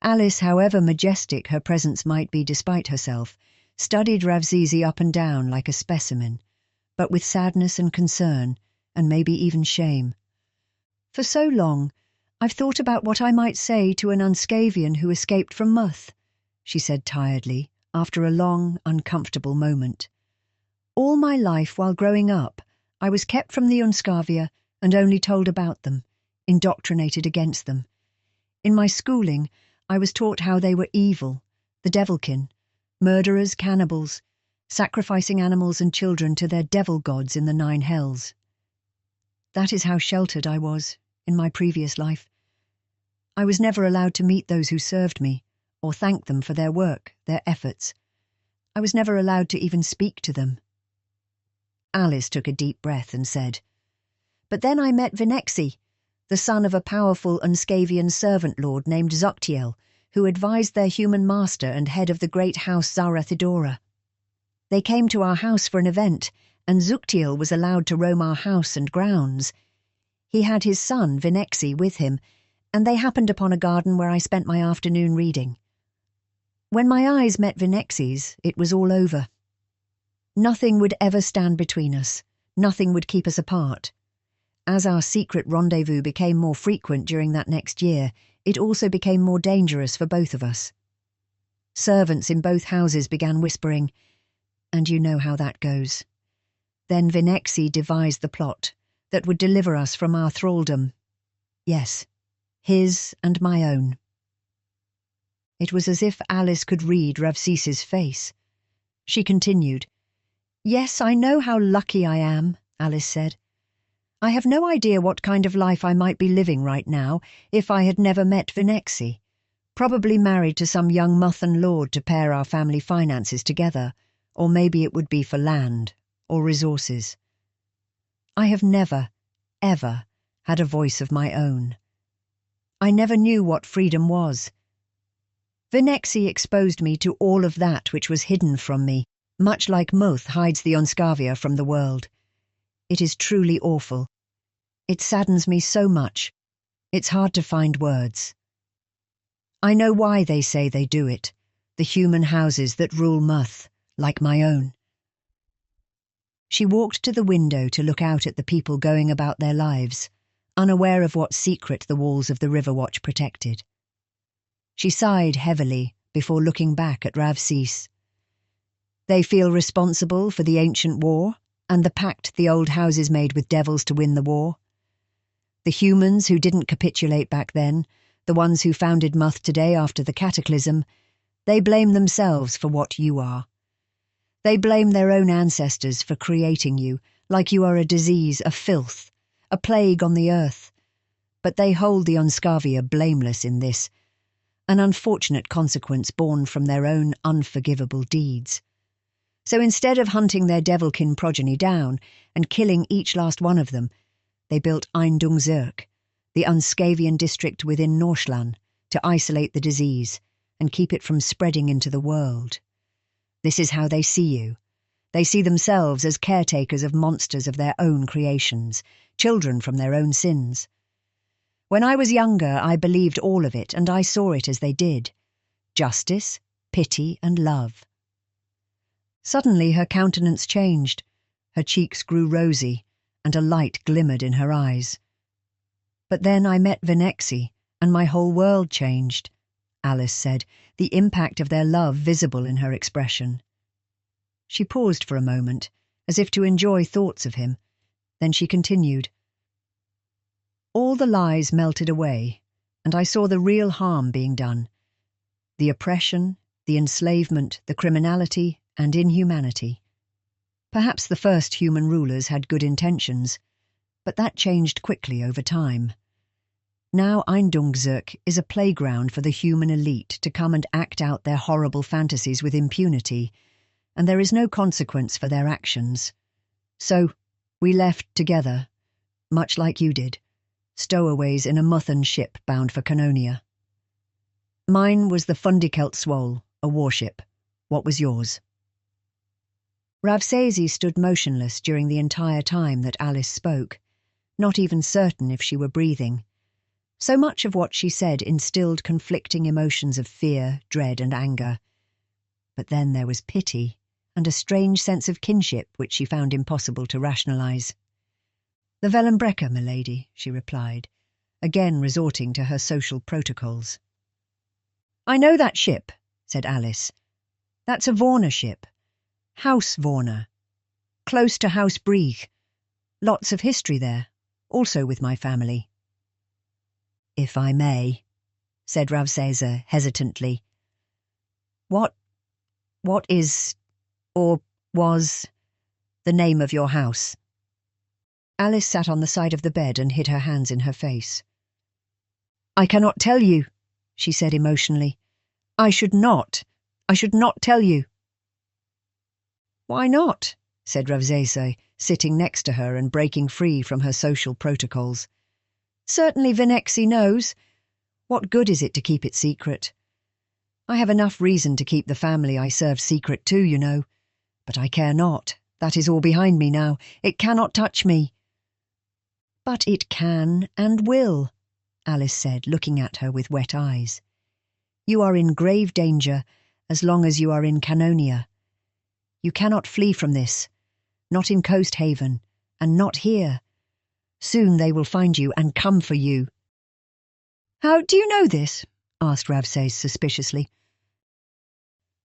S1: Alice, however majestic her presence might be despite herself, studied Ravsisi up and down like a specimen, but with sadness and concern, and maybe even shame. "For so long, I've thought about what I might say to an Unscavian who escaped from Muth," she said tiredly, after a long, uncomfortable moment. "All my life while growing up, I was kept from the Unscavia and only told about them, indoctrinated against them. In my schooling, I was taught how they were evil, the devilkin, murderers, cannibals, sacrificing animals and children to their devil gods in the 9 hells. That is how sheltered I was in my previous life. I was never allowed to meet those who served me, or thank them for their work, their efforts. I was never allowed to even speak to them." Alice took a deep breath and said, "But then I met Venexi, the son of a powerful Unscavian servant lord named Zoctiel, who advised their human master and head of the great house Zarathidora. They came to our house for an event, and Zoctiel was allowed to roam our house and grounds. He had his son, Venexi, with him, and they happened upon a garden where I spent my afternoon reading. When my eyes met Venexi's, it was all over. Nothing would ever stand between us, nothing would keep us apart. As our secret rendezvous became more frequent during that next year, it also became more dangerous for both of us. Servants in both houses began whispering, and you know how that goes. Then Venexi devised the plot that would deliver us from our thraldom. Yes, his and my own." It was as if Alice could read Ravsis's face. She continued, "Yes, I know how lucky I am," Alice said. "I have no idea what kind of life I might be living right now if I had never met Venexi, probably married to some young Muthan lord to pair our family finances together, or maybe it would be for land or resources. I have never, ever had a voice of my own. I never knew what freedom was. Venexi exposed me to all of that which was hidden from me, much like Muth hides the Unscavia from the world. It is truly awful. It saddens me so much. It's hard to find words. I know why they say they do it, the human houses that rule Muth, like my own." She walked to the window to look out at the people going about their lives, unaware of what secret the walls of the Riverwatch protected. She sighed heavily before looking back at Ravsis. "They feel responsible for the ancient war and the pact the old houses made with devils to win the war. The humans who didn't capitulate back then, the ones who founded Muth today after the cataclysm, they blame themselves for what you are. They blame their own ancestors for creating you, like you are a disease, a filth, a plague on the earth. But they hold the Unscavia blameless in this, an unfortunate consequence born from their own unforgivable deeds. So instead of hunting their devilkin progeny down and killing each last one of them, they built Eindungzirk, the Unscavian district within Norshlan, to isolate the disease and keep it from spreading into the world. This is how they see you. They see themselves as caretakers of monsters of their own creations, children from their own sins. When I was younger, I believed all of it, and I saw it as they did. Justice, pity, and love." Suddenly her countenance changed. Her cheeks grew rosy, and a light glimmered in her eyes. "But then I met Venexi, and my whole world changed," Alice said, the impact of their love visible in her expression. She paused for a moment, as if to enjoy thoughts of him. Then she continued, "All the lies melted away, and I saw the real harm being done. The oppression, the enslavement, the criminality, and inhumanity. Perhaps the first human rulers had good intentions, but that changed quickly over time. Now Eindungzirk is a playground for the human elite to come and act out their horrible fantasies with impunity, and there is no consequence for their actions. So we left together, much like you did, stowaways in a Muthan ship bound for Canonia." Mine was the Fundicelt Swole, a warship. What was yours? Ravsesi stood motionless during the entire time that Alice spoke, not even certain if she were breathing. So much of what she said instilled conflicting emotions of fear, dread and anger. But then there was pity and a strange sense of kinship which she found impossible to rationalise. "The Wellenbrecher, milady," she replied, again resorting to her social protocols. "I know that ship," said Alice. "That's a Warner ship. House Warner. Close to House Brieg. Lots of history there, also with my family." "If I may," said Ravsesa hesitantly. What is, or was, the name of your house?" Alice sat on the side of the bed and hid her hands in her face. "I cannot tell you," she said emotionally. I should not tell you." "Why not?" said Ravsesa, sitting next to her and breaking free from her social protocols. "Certainly Vinexi knows. What good is it to keep it secret? I have enough reason to keep the family I serve secret too, you know. But I care not. That is all behind me now. It cannot touch me." "But it can and will," Alice said, looking at her with wet eyes. "You are in grave danger as long as you are in Canonia. You cannot flee from this, not in Coast Haven, and not here. Soon they will find you and come for you." "How do you know this?" asked Ravsés suspiciously.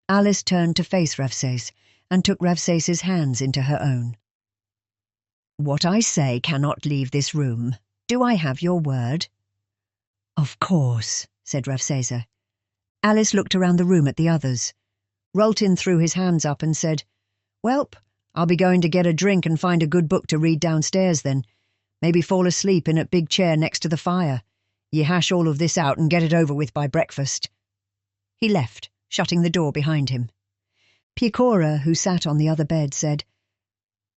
S1: Alice turned to face Ravsés and took Ravsés's hands into her own. "What I say cannot leave this room. Do I have your word?" "Of course," said Ravsesa. Alice looked around the room at the others. Roltin threw his hands up and said, "Welp, I'll be going to get a drink and find a good book to read downstairs then. Maybe fall asleep in a big chair next to the fire. Ye hash all of this out and get it over with by breakfast." He left, shutting the door behind him. Piecora, who sat on the other bed, said,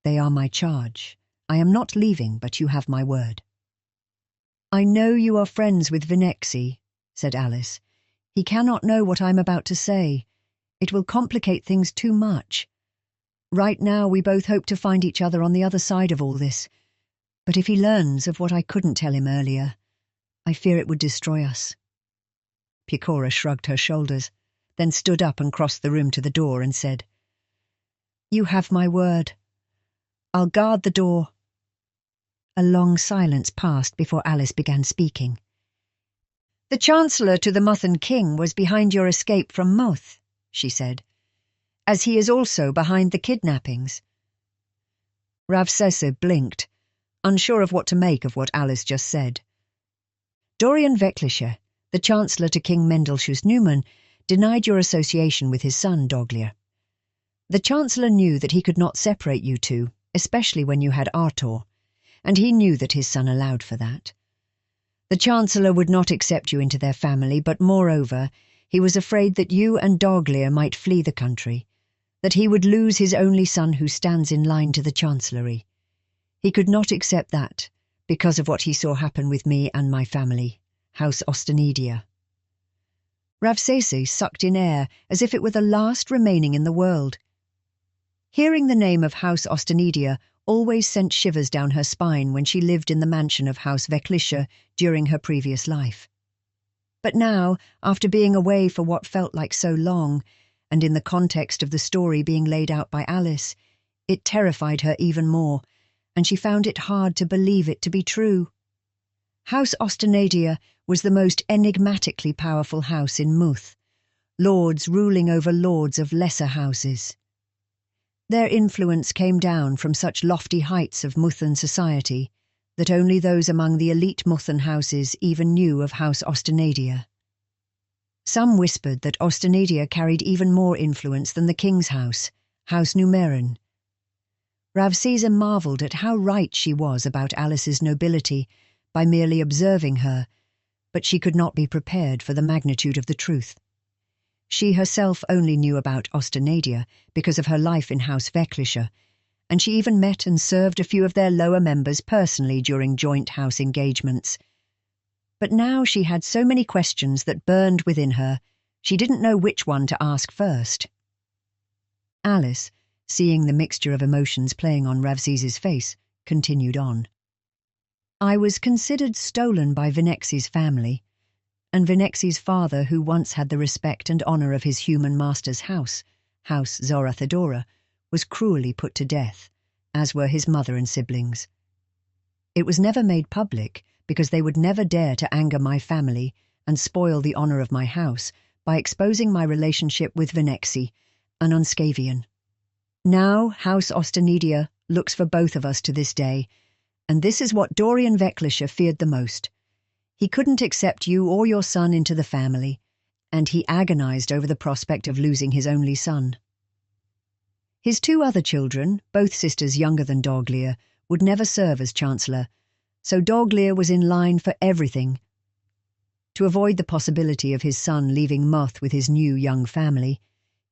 S1: "They are my charge. I am not leaving, but you have my word." "I know you are friends with Vinexi," said Alice. "He cannot know what I'm about to say. It will complicate things too much. Right now we both hope to find each other on the other side of all this. But if he learns of what I couldn't tell him earlier, I fear it would destroy us." Piecora shrugged her shoulders, then stood up and crossed the room to the door and said, "You have my word. I'll guard the door." A long silence passed before Alice began speaking. "The Chancellor to the Muthan King was behind your escape from Muth," she said, "as he is also behind the kidnappings." Ravsesa blinked, unsure of what to make of what Alice just said. "Dorian Veklischer, the Chancellor to King Mendelshus Neumann, denied your association with his son, Doglia. The Chancellor knew that he could not separate you two, especially when you had Artor, and he knew that his son allowed for that. The Chancellor would not accept you into their family, but moreover, he was afraid that you and Doglia might flee the country, that he would lose his only son who stands in line to the Chancellery. He could not accept that, because of what he saw happen with me and my family, House Ostenidia." Ravsesi sucked in air as if it were the last remaining in the world. Hearing the name of House Ostenidia always sent shivers down her spine when she lived in the mansion of House Veklischer during her previous life. But now, after being away for what felt like so long, and in the context of the story being laid out by Alice, it terrified her even more, and she found it hard to believe it to be true. House Ostenidia was the most enigmatically powerful house in Muth, lords ruling over lords of lesser houses. Their influence came down from such lofty heights of Muthan society that only those among the elite Muthan houses even knew of House Ostenidia. Some whispered that Ostenidia carried even more influence than the king's house, House Numeran. Ravsesa marvelled at how right she was about Alice's nobility by merely observing her, but she could not be prepared for the magnitude of the truth. She herself only knew about Ostenidia because of her life in House Veklischer, and she even met and served a few of their lower members personally during joint house engagements. But now she had so many questions that burned within her, she didn't know which one to ask first. Alice, seeing the mixture of emotions playing on Ravziz's face, continued on. I was considered stolen by Venexi's family, and Venexi's father, who once had the respect and honour of his human master's house, House Zorathadora, was cruelly put to death, as were his mother and siblings. It was never made public, because they would never dare to anger my family and spoil the honour of my house by exposing my relationship with Venexi, an Unscavian. Now House Ostanidia looks for both of us to this day, and this is what Dorian Vecklisher feared the most. He couldn't accept you or your son into the family, and he agonized over the prospect of losing his only son. His two other children, both sisters younger than Doglear, would never serve as Chancellor, so Doglear was in line for everything. To avoid the possibility of his son leaving Moth with his new young family,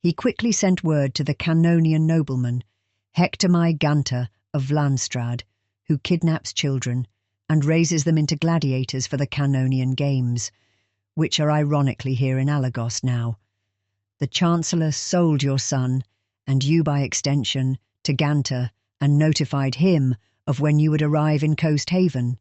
S1: he quickly sent word to the Cannonian nobleman, Hectomai Ganta of Vlanstrad, who kidnaps children and raises them into gladiators for the Cannonian Games, which are ironically here in Alagos now. The Chancellor sold your son, and you by extension, to Ganta, and notified him of when you would arrive in Coast Haven.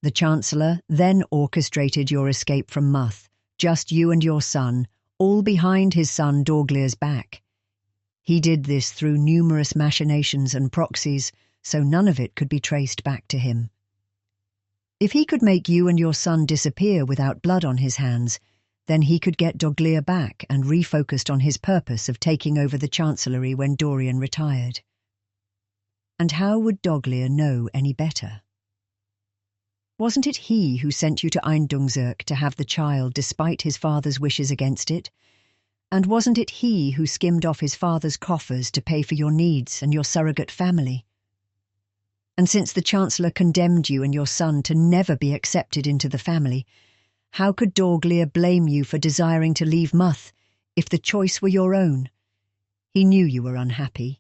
S1: The Chancellor then orchestrated your escape from Muth, just you and your son, all behind his son Doglear's back. He did this through numerous machinations and proxies, so none of it could be traced back to him. If he could make you and your son disappear without blood on his hands, then he could get Doglear back and refocused on his purpose of taking over the Chancellery when Dorian retired. And how would Doglear know any better? Wasn't it he who sent you to Eindungzirk to have the child despite his father's wishes against it? And wasn't it he who skimmed off his father's coffers to pay for your needs and your surrogate family? And since the Chancellor condemned you and your son to never be accepted into the family, how could Doglear blame you for desiring to leave Muth if the choice were your own? He knew you were unhappy.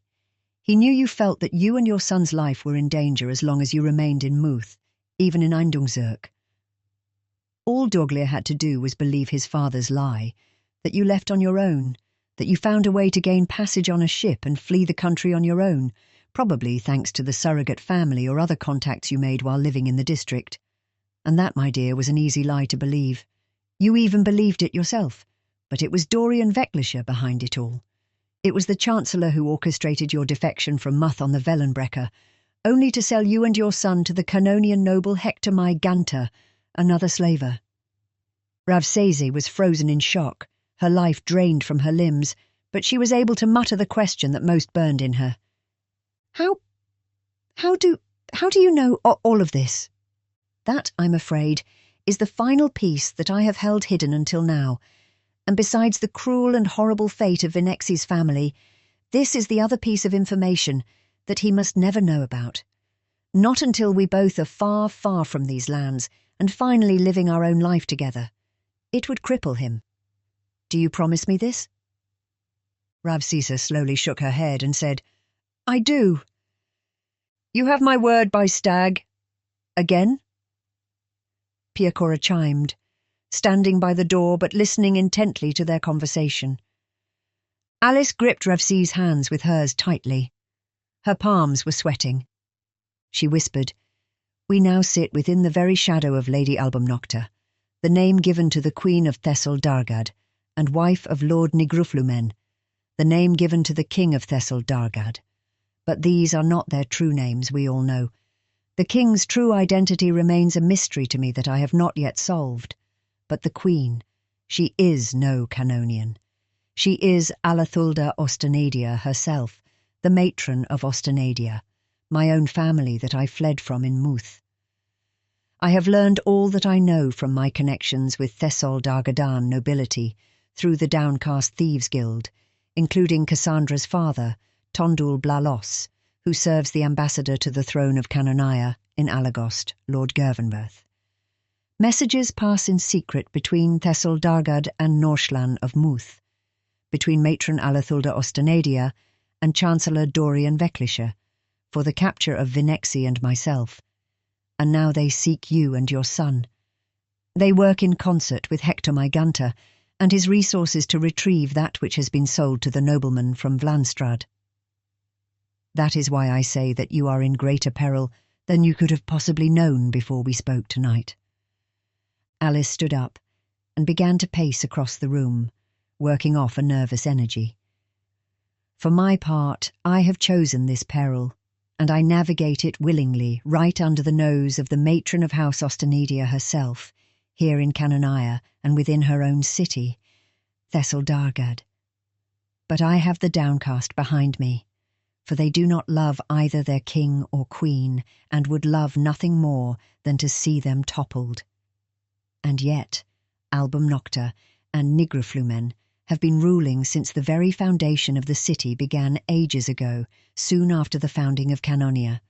S1: He knew you felt that you and your son's life were in danger as long as you remained in Muth, even in Eindungzirk. All Doglear had to do was believe his father's lie, that you left on your own, that you found a way to gain passage on a ship and flee the country on your own, probably thanks to the surrogate family or other contacts you made while living in the district. And that, my dear, was an easy lie to believe. You even believed it yourself, but it was Dorian Vecklisher behind it all. It was the Chancellor who orchestrated your defection from Muth on the Wellenbrecker, only to sell you and your son to the Cannonian noble Hectomai Ganta, another slaver. Ravzezi was frozen in shock, her life drained from her limbs, but she was able to mutter the question that most burned in her. How do you know all of this? That, I'm afraid, is the final piece that I have held hidden until now, and besides the cruel and horrible fate of Venexi's family, this is the other piece of information that he must never know about. Not until we both are far, far from these lands and finally living our own life together. It would cripple him. Do you promise me this? Ravziza slowly shook her head and said, I do. You have my word by stag. Again? Piecora chimed, standing by the door but listening intently to their conversation. Alice gripped Ravzi's hands with hers tightly. Her palms were sweating. She whispered, We now sit within the very shadow of Lady Albumnocta, the name given to the Queen of Thessal Dargad, and wife of Lord Nigruflumen, the name given to the King of Thessal Dargad. But these are not their true names, we all know. The King's true identity remains a mystery to me that I have not yet solved. But the Queen, she is no Cannonian. She is Alathulda Ostanadia herself, the matron of Ostanadia, my own family that I fled from in Muth. I have learned all that I know from my connections with Thessal Dargadan nobility through the Downcast Thieves Guild, including Cassandra's father, Tondul Blalos, who serves the ambassador to the throne of Cannonia in Alagost, Lord Gervenberth. Messages pass in secret between Thessal Dargad and Norshlan of Muth, between matron Alathulda Ostanadia and Chancellor Dorian Vecklisher, for the capture of Venexi and myself. And now they seek you and your son. They work in concert with Hector my Gunter and his resources to retrieve that which has been sold to the nobleman from Vlanstrad. That is why I say that you are in greater peril than you could have possibly known before we spoke tonight." Alice stood up and began to pace across the room, working off a nervous energy. "For my part, I have chosen this peril, and I navigate it willingly right under the nose of the matron of House Ostanedia herself, here in Cannonia and within her own city, Thesseldargad. But I have the downcast behind me, for they do not love either their king or queen, and would love nothing more than to see them toppled. And yet, Album Nocta and Nigraflumen have been ruling since the very foundation of the city began ages ago, soon after the founding of Cannonia.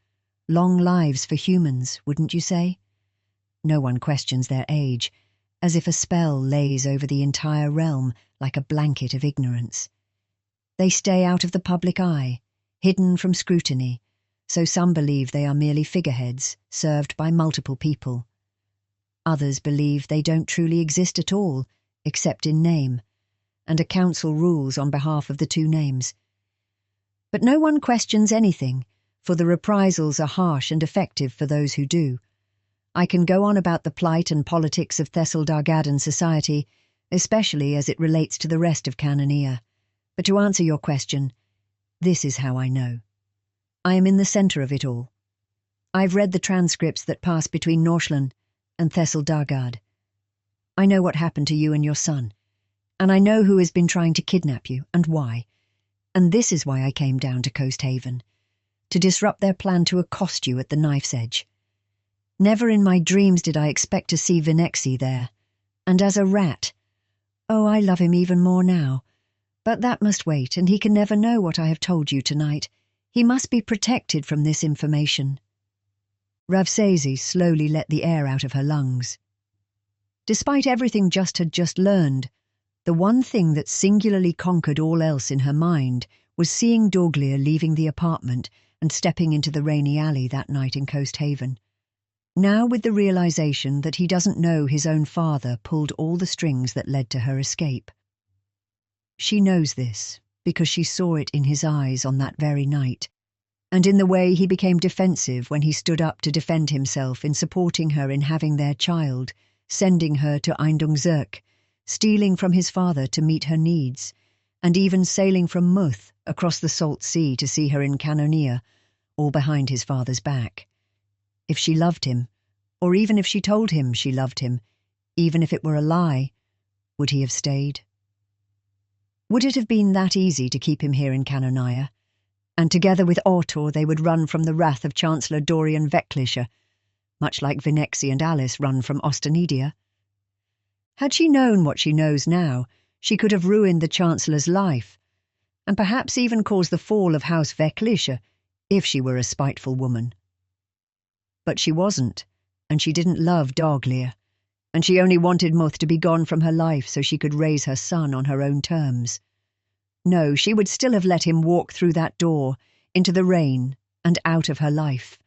S1: Long lives for humans, wouldn't you say? No one questions their age, as if a spell lays over the entire realm like a blanket of ignorance. They stay out of the public eye, hidden from scrutiny, so some believe they are merely figureheads served by multiple people. Others believe they don't truly exist at all, except in name, and a council rules on behalf of the two names. But no one questions anything, for the reprisals are harsh and effective for those who do. I can go on about the plight and politics of Thesseldargadan society, especially as it relates to the rest of Cannonia. But to answer your question, this is how I know. I am in the centre of it all. I've read the transcripts that pass between Norshland and Thesseldargad. I know what happened to you and your son, and I know who has been trying to kidnap you and why. And this is why I came down to Coast Haven, to disrupt their plan to accost you at the knife's edge. Never in my dreams did I expect to see Venexi there, and as a rat, oh, I love him even more now. But that must wait, and he can never know what I have told you tonight. He must be protected from this information." Ravsesi slowly let the air out of her lungs. Despite everything had just learned, the one thing that singularly conquered all else in her mind was seeing Doglia leaving the apartment and stepping into the rainy alley that night in Coast Haven. Now with the realization that he doesn't know his own father pulled all the strings that led to her escape. She knows this because she saw it in his eyes on that very night, and in the way he became defensive when he stood up to defend himself in supporting her in having their child, sending her to Eindungzirk, stealing from his father to meet her needs, and even sailing from Muth across the salt sea to see her in Cannonia, all behind his father's back. If she loved him, or even if she told him she loved him, even if it were a lie, would he have stayed? Would it have been that easy to keep him here in Cannonia? And together with Ortor they would run from the wrath of Chancellor Dorian Veklisha, much like Venexi and Alice run from Ostanedia? Had she known what she knows now, she could have ruined the Chancellor's life, and perhaps even caused the fall of House Veklisha, if she were a spiteful woman. But she wasn't, and she didn't love Doglia, and she only wanted Muth to be gone from her life so she could raise her son on her own terms. No, she would still have let him walk through that door, into the rain, and out of her life.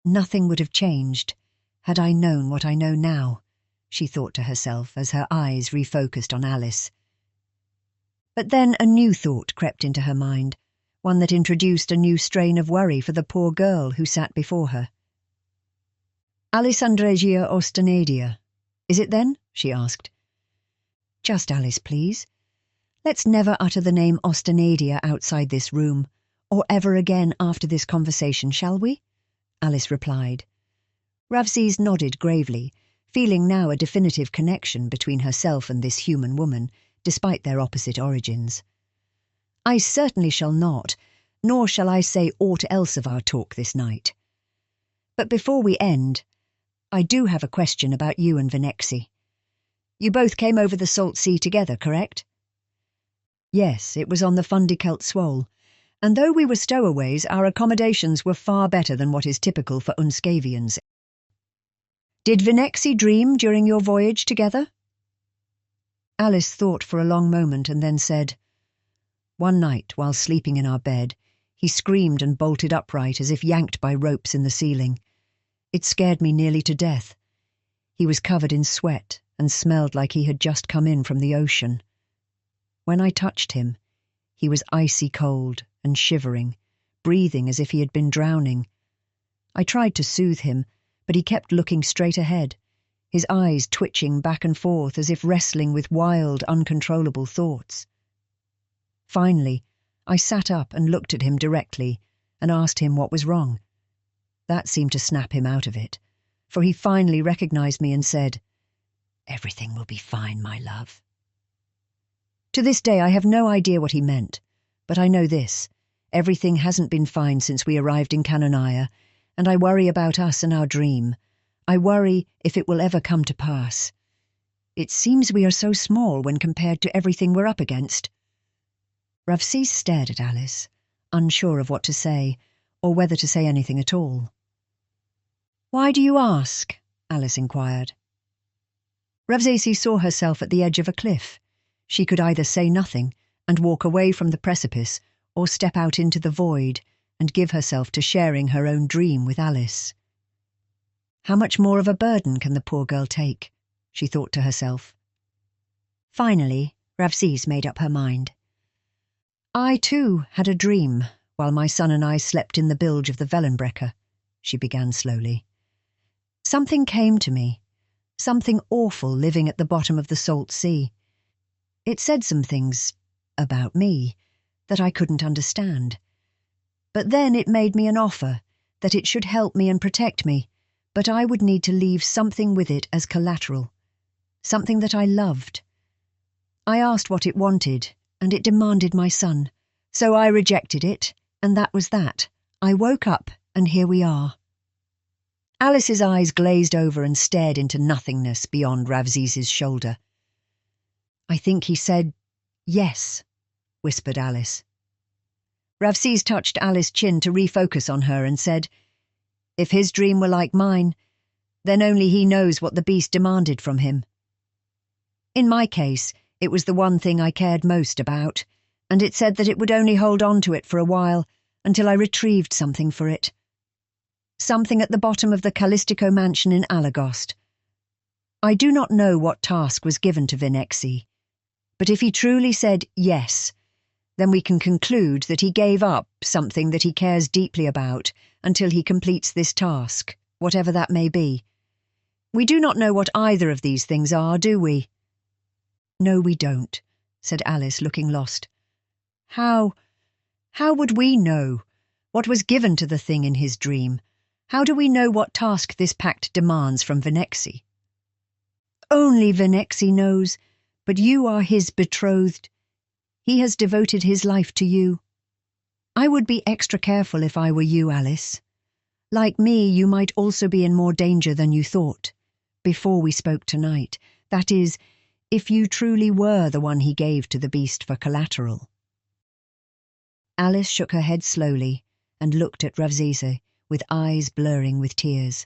S1: Nothing would have changed, had I known what I know now, she thought to herself as her eyes refocused on Alice. But then a new thought crept into her mind, one that introduced a new strain of worry for the poor girl who sat before her. "Alice Andregia Ostanedia, is it then?" she asked. "Just Alice, please. Let's never utter the name Ostanedia outside this room, or ever again after this conversation, shall we?" Alice replied. Ravses nodded gravely, feeling now a definitive connection between herself and this human woman, despite their opposite origins. "I certainly shall not, nor shall I say aught else of our talk this night. But before we end, I do have a question about you and Venexi. You both came over the Salt Sea together, correct?" "Yes, it was on the Fundicelt Swole, and though we were stowaways, our accommodations were far better than what is typical for Unscavians. Did Venexi dream during your voyage together?" Alice thought for a long moment and then said, "One night, while sleeping in our bed, he screamed and bolted upright as if yanked by ropes in the ceiling. It scared me nearly to death. He was covered in sweat and smelled like he had just come in from the ocean. When I touched him, he was icy cold and shivering, breathing as if he had been drowning. I tried to soothe him, but he kept looking straight ahead, his eyes twitching back and forth as if wrestling with wild, uncontrollable thoughts. Finally, I sat up and looked at him directly and asked him what was wrong. That seemed to snap him out of it, for he finally recognized me and said, "Everything will be fine, my love." To this day, I have no idea what he meant, but I know this: everything hasn't been fine since we arrived in Cannonia, and I worry about us and our dream. I worry if it will ever come to pass. It seems we are so small when compared to everything we're up against. Ravsis stared at Alice, unsure of what to say, or whether to say anything at all. "Why do you ask?" Alice inquired. Ravsesi saw herself at the edge of a cliff. She could either say nothing and walk away from the precipice, or step out into the void and give herself to sharing her own dream with Alice. How much more of a burden can the poor girl take? She thought to herself. Finally, Ravsis made up her mind. "I too had a dream while my son and I slept in the bilge of the Wellenbrecher," she began slowly. "Something came to me, something awful living at the bottom of the salt sea. It said some things about me that I couldn't understand. But then it made me an offer that it should help me and protect me, but I would need to leave something with it as collateral, something that I loved. I asked what it wanted, and it demanded my son. So I rejected it, and that was that. I woke up, and here we are." Alice's eyes glazed over and stared into nothingness beyond Ravses's shoulder. "I think he said, 'yes,'" whispered Alice. Ravses touched Alice's chin to refocus on her and said, "If his dream were like mine, then only he knows what the beast demanded from him. In my case, it was the one thing I cared most about, and it said that it would only hold on to it for a while until I retrieved something for it. Something at the bottom of the Callistico mansion in Alagost. I do not know what task was given to Vinexi, but if he truly said yes, then we can conclude that he gave up something that he cares deeply about until he completes this task, whatever that may be. We do not know what either of these things are, do we?" "No, we don't," said Alice, looking lost. How would we know what was given to the thing in his dream? How do we know what task this pact demands from Vinexi?" "Only Vinexi knows, but you are his betrothed. He has devoted his life to you. I would be extra careful if I were you, Alice. Like me, you might also be in more danger than you thought, before we spoke tonight. That is, if you truly were the one he gave to the beast for collateral." Alice shook her head slowly and looked at Ravsese with eyes blurring with tears.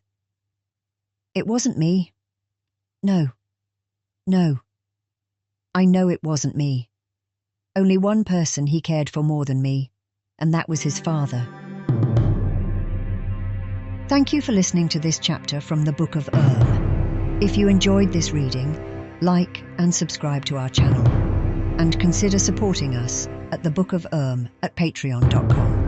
S1: "It wasn't me. No. I know it wasn't me. Only one person he cared for more than me, and that was his father." Thank you for listening to this chapter from the Book of Urm. If you enjoyed this reading, like and subscribe to our channel, and consider supporting us at the Book of Urm at patreon.com.